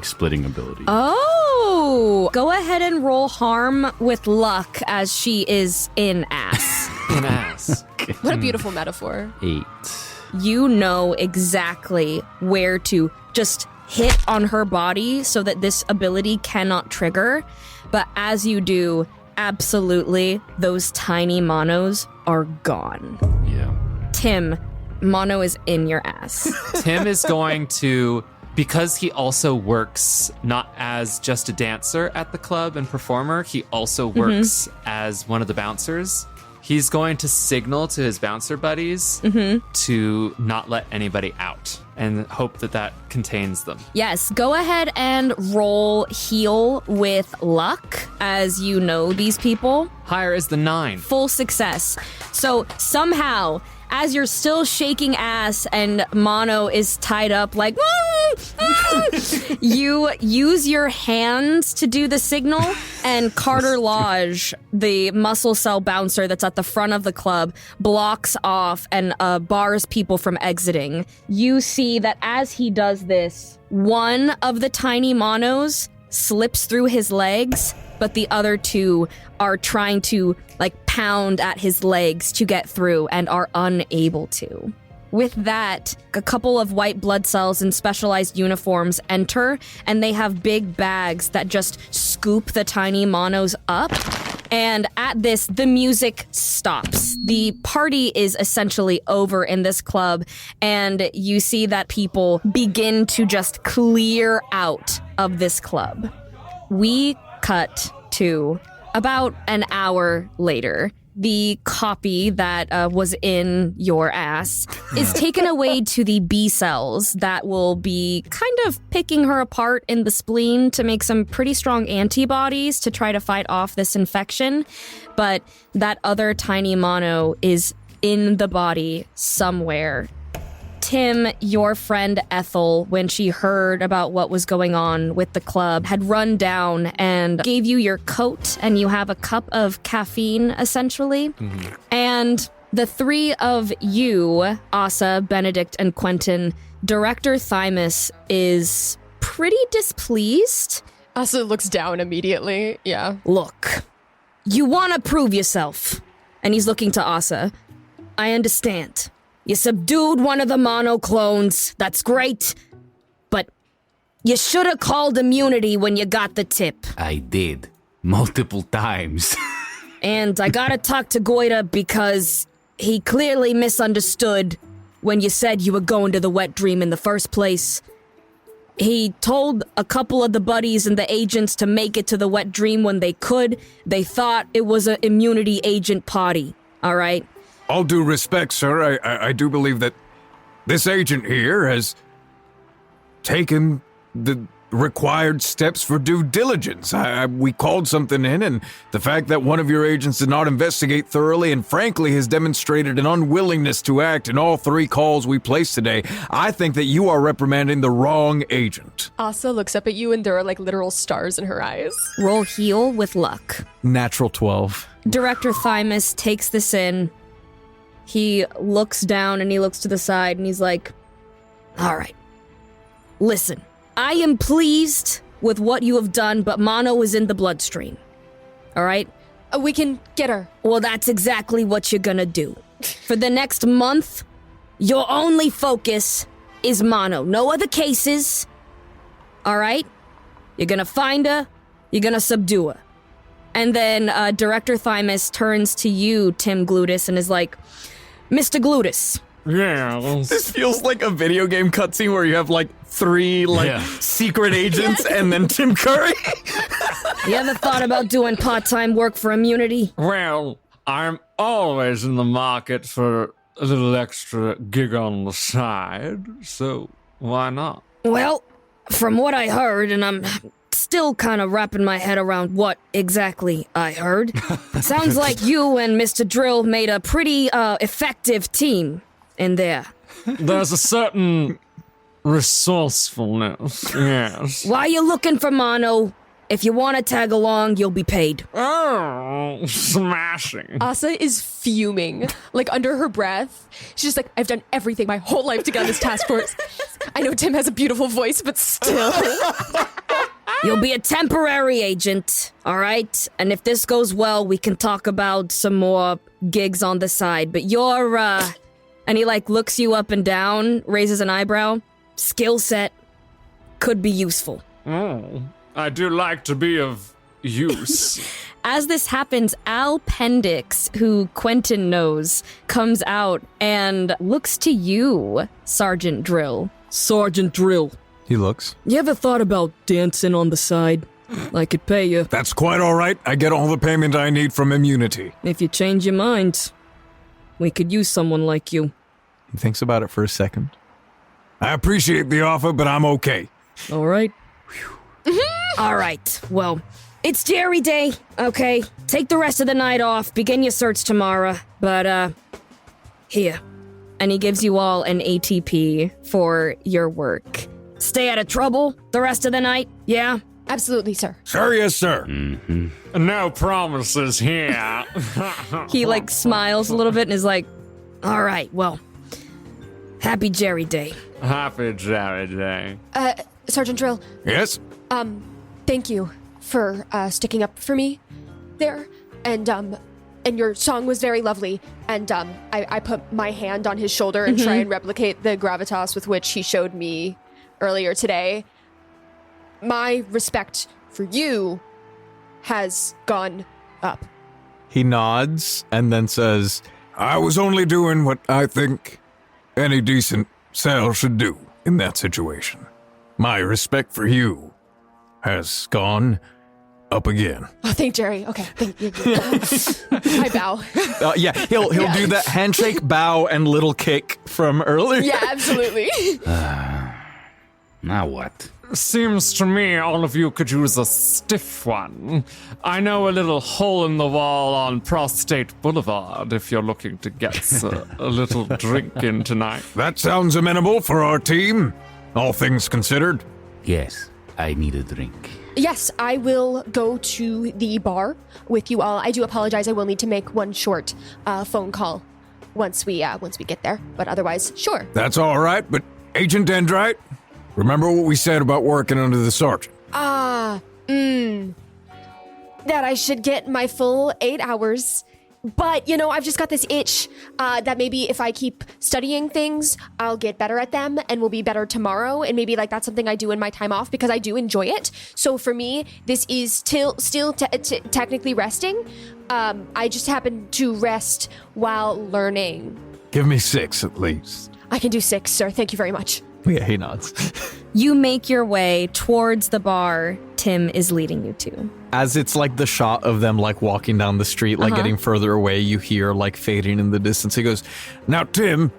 splitting ability. Oh! Go ahead and roll harm with luck as she is in ass. In ass. Okay. What a beautiful metaphor. 8. You know exactly where to just hit on her body so that this ability cannot trigger. But as you do, absolutely, those tiny monos are gone. Yeah. Tim, mono is in your ass. Tim is going to, because he also works not as just a dancer at the club and performer, he also works as one of the bouncers. He's going to signal to his bouncer buddies to not let anybody out and hope that that contains them. Yes, go ahead and roll heal with luck as you know these people. Higher is the 9. Full success. So somehow, as you're still shaking ass and Mono is tied up you use your hands to do the signal, and Carter Lodge, the muscle cell bouncer that's at the front of the club, blocks off and bars people from exiting. You see that as he does this, one of the tiny monos slips through his legs, but the other 2 are trying to pound at his legs to get through and are unable to. With that, a couple of white blood cells in specialized uniforms enter, and they have big bags that just scoop the tiny monos up And at this, the music stops. The party is essentially over in this club, and you see that people begin to just clear out of this club. We cut to about an hour later. The copy that was in your ass is taken away to the B cells that will be kind of picking her apart in the spleen to make some pretty strong antibodies to try to fight off this infection. But that other tiny mono is in the body somewhere. Tim, your friend Ethel, when she heard about what was going on with the club, had run down and gave you your coat, and you have a cup of caffeine, essentially. Mm-hmm. And the three of you, Asa, Benedict, and Quentin, Director Thymus is pretty displeased. Asa looks down immediately, yeah. Look, you want to prove yourself. And he's looking to Asa. I understand. You subdued one of the mono clones. That's great. But you should have called immunity when you got the tip. I did. Multiple times. And I gotta talk to Goita because he clearly misunderstood when you said you were going to the wet dream in the first place. He told a couple of the buddies and the agents to make it to the wet dream when they could. They thought it was an immunity agent party, all right? All due respect, sir, I do believe that this agent here has taken the required steps for due diligence. We called something in, and the fact that one of your agents did not investigate thoroughly and frankly has demonstrated an unwillingness to act in all 3 calls we placed today, I think that you are reprimanding the wrong agent. Asa looks up at you, and there are like literal stars in her eyes. Roll heal with luck. Natural 12. Director Thymus takes this in. He looks down and he looks to the side and he's like, all right, listen, I am pleased with what you have done, but mono is in the bloodstream. All right? We can get her. Well, that's exactly what you're gonna do. For the next month, your only focus is mono. No other cases. All right? You're gonna find her. You're gonna subdue her. And then Director Thymus turns to you, Tim Glutis, and is like, Mr. Glutis. Yeah. This feels like a video game cutscene where you have like 3 secret agents and then Tim Curry. You ever thought about doing part-time work for immunity? Well, I'm always in the market for a little extra gig on the side, so why not? Well, from what I heard, and I'm still kind of wrapping my head around what exactly I heard. Sounds like you and Mr. Drill made a pretty effective team in there. There's a certain resourcefulness, yes. While you're looking for mono, if you want to tag along, you'll be paid. Oh, smashing. Asa is fuming, like under her breath. She's just like, I've done everything my whole life to get on this task force. I know Tim has a beautiful voice, but still. You'll be a temporary agent, all right? And if this goes well, we can talk about some more gigs on the side. But you're, and he, looks you up and down, raises an eyebrow. Skill set could be useful. Oh, I do like to be of use. As this happens, Al Pendix, who Quentin knows, comes out and looks to you, Sergeant Drill. Sergeant Drill. He looks. You ever thought about dancing on the side? I could pay you. That's quite all right. I get all the payment I need from immunity. If you change your mind, we could use someone like you. He thinks about it for a second. I appreciate the offer, but I'm okay. All right. All right. Well, it's Jerry Day, okay? Take the rest of the night off. Begin your search tomorrow. But, here. And he gives you all an ATP for your work. Stay out of trouble the rest of the night, yeah? Absolutely, sir. Sir, yes, sir. Mm-hmm. No promises here. He, smiles a little bit and is like, all right, well, happy Jerry Day. Happy Jerry Day. Sergeant Drill. Yes? Thank you for, sticking up for me there. And your song was very lovely. And, I put my hand on his shoulder and try and replicate the gravitas with which he showed me earlier today. My respect for you has gone up. He nods and then says, I was only doing what I think any decent cell should do in that situation. My respect for you has gone up again. Oh, thank Jerry. Okay, thank you. I bow. Yeah, he'll do that handshake, bow, and little kick from earlier. Yeah, absolutely. Now what? Seems to me all of you could use a stiff one. I know a little hole in the wall on Prostate Boulevard if you're looking to get a little drink in tonight. That sounds amenable for our team, all things considered. Yes, I need a drink. Yes, I will go to the bar with you all. I do apologize. I will need to make one short phone call once we get there. But otherwise, sure. That's all right, but Agent Dendrite, remember what we said about working under the sergeant? That I should get my full 8 hours. But, I've just got this itch that maybe if I keep studying things, I'll get better at them and will be better tomorrow. And maybe that's something I do in my time off because I do enjoy it. So for me, this is still technically resting. I just happen to rest while learning. Give me 6 at least. I can do 6, sir. Thank you very much. Yeah, he nods. You make your way towards the bar Tim is leading you to. As it's like the shot of them like walking down the street, like getting further away, you hear like fading in the distance. He goes, Now, Tim,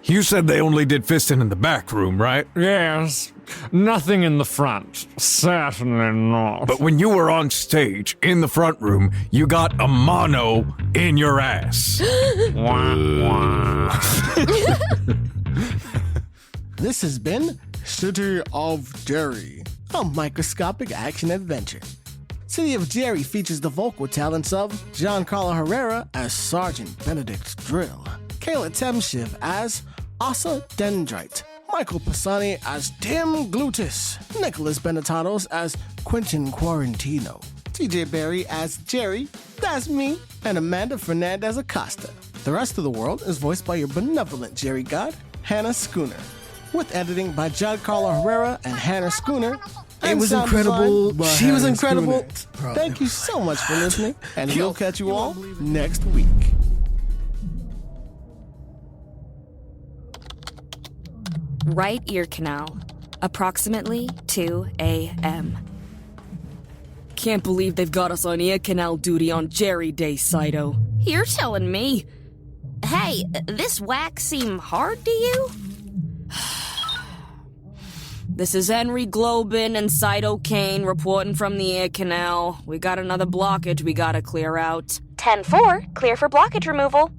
you said they only did fisting in the back room, right? Yes, nothing in the front. Certainly not. But when you were on stage in the front room, you got a mono in your ass. This has been City of Jerry, a microscopic action adventure. City of Jerry features the vocal talents of Giancarlo Herrera as Sergeant Benedict Drill, Kayla Temshiv as Asa Dendrite, Michael Pisani as Tim Glutis, Nicholas Benetatos as Quentin Quarantino, TJ Berry as Jerry, that's me, and Amanda Fernandez Acosta. The rest of the world is voiced by your benevolent Jerry God, Hannah Schooner, with editing by Giancarlo Herrera and Hannah Schooner. It was incredible. She was incredible. Schooner. Thank you so much for listening, and we'll catch you all next week. Right ear canal, approximately 2 a.m. Can't believe they've got us on ear canal duty on Jerry Day, Saito. You're telling me. Hey, this whack seem hard to you? This is Henry Globin and Saito Kane reporting from the ear canal. We got another blockage we gotta clear out. 10-4, clear for blockage removal.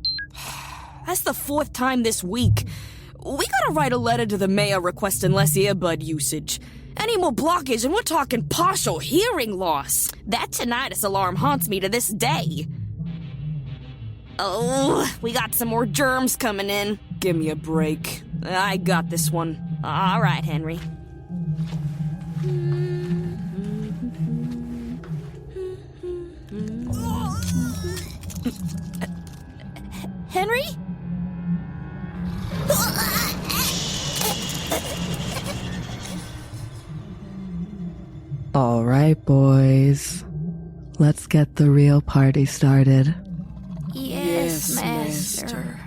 That's the 4th time this week. We gotta write a letter to the mayor requesting less earbud usage. Any more blockage and we're talking partial hearing loss. That tinnitus alarm haunts me to this day. Oh, we got some more germs coming in. Give me a break. I got this one. All right, Henry. Henry? All right, boys. Let's get the real party started. Yes, master.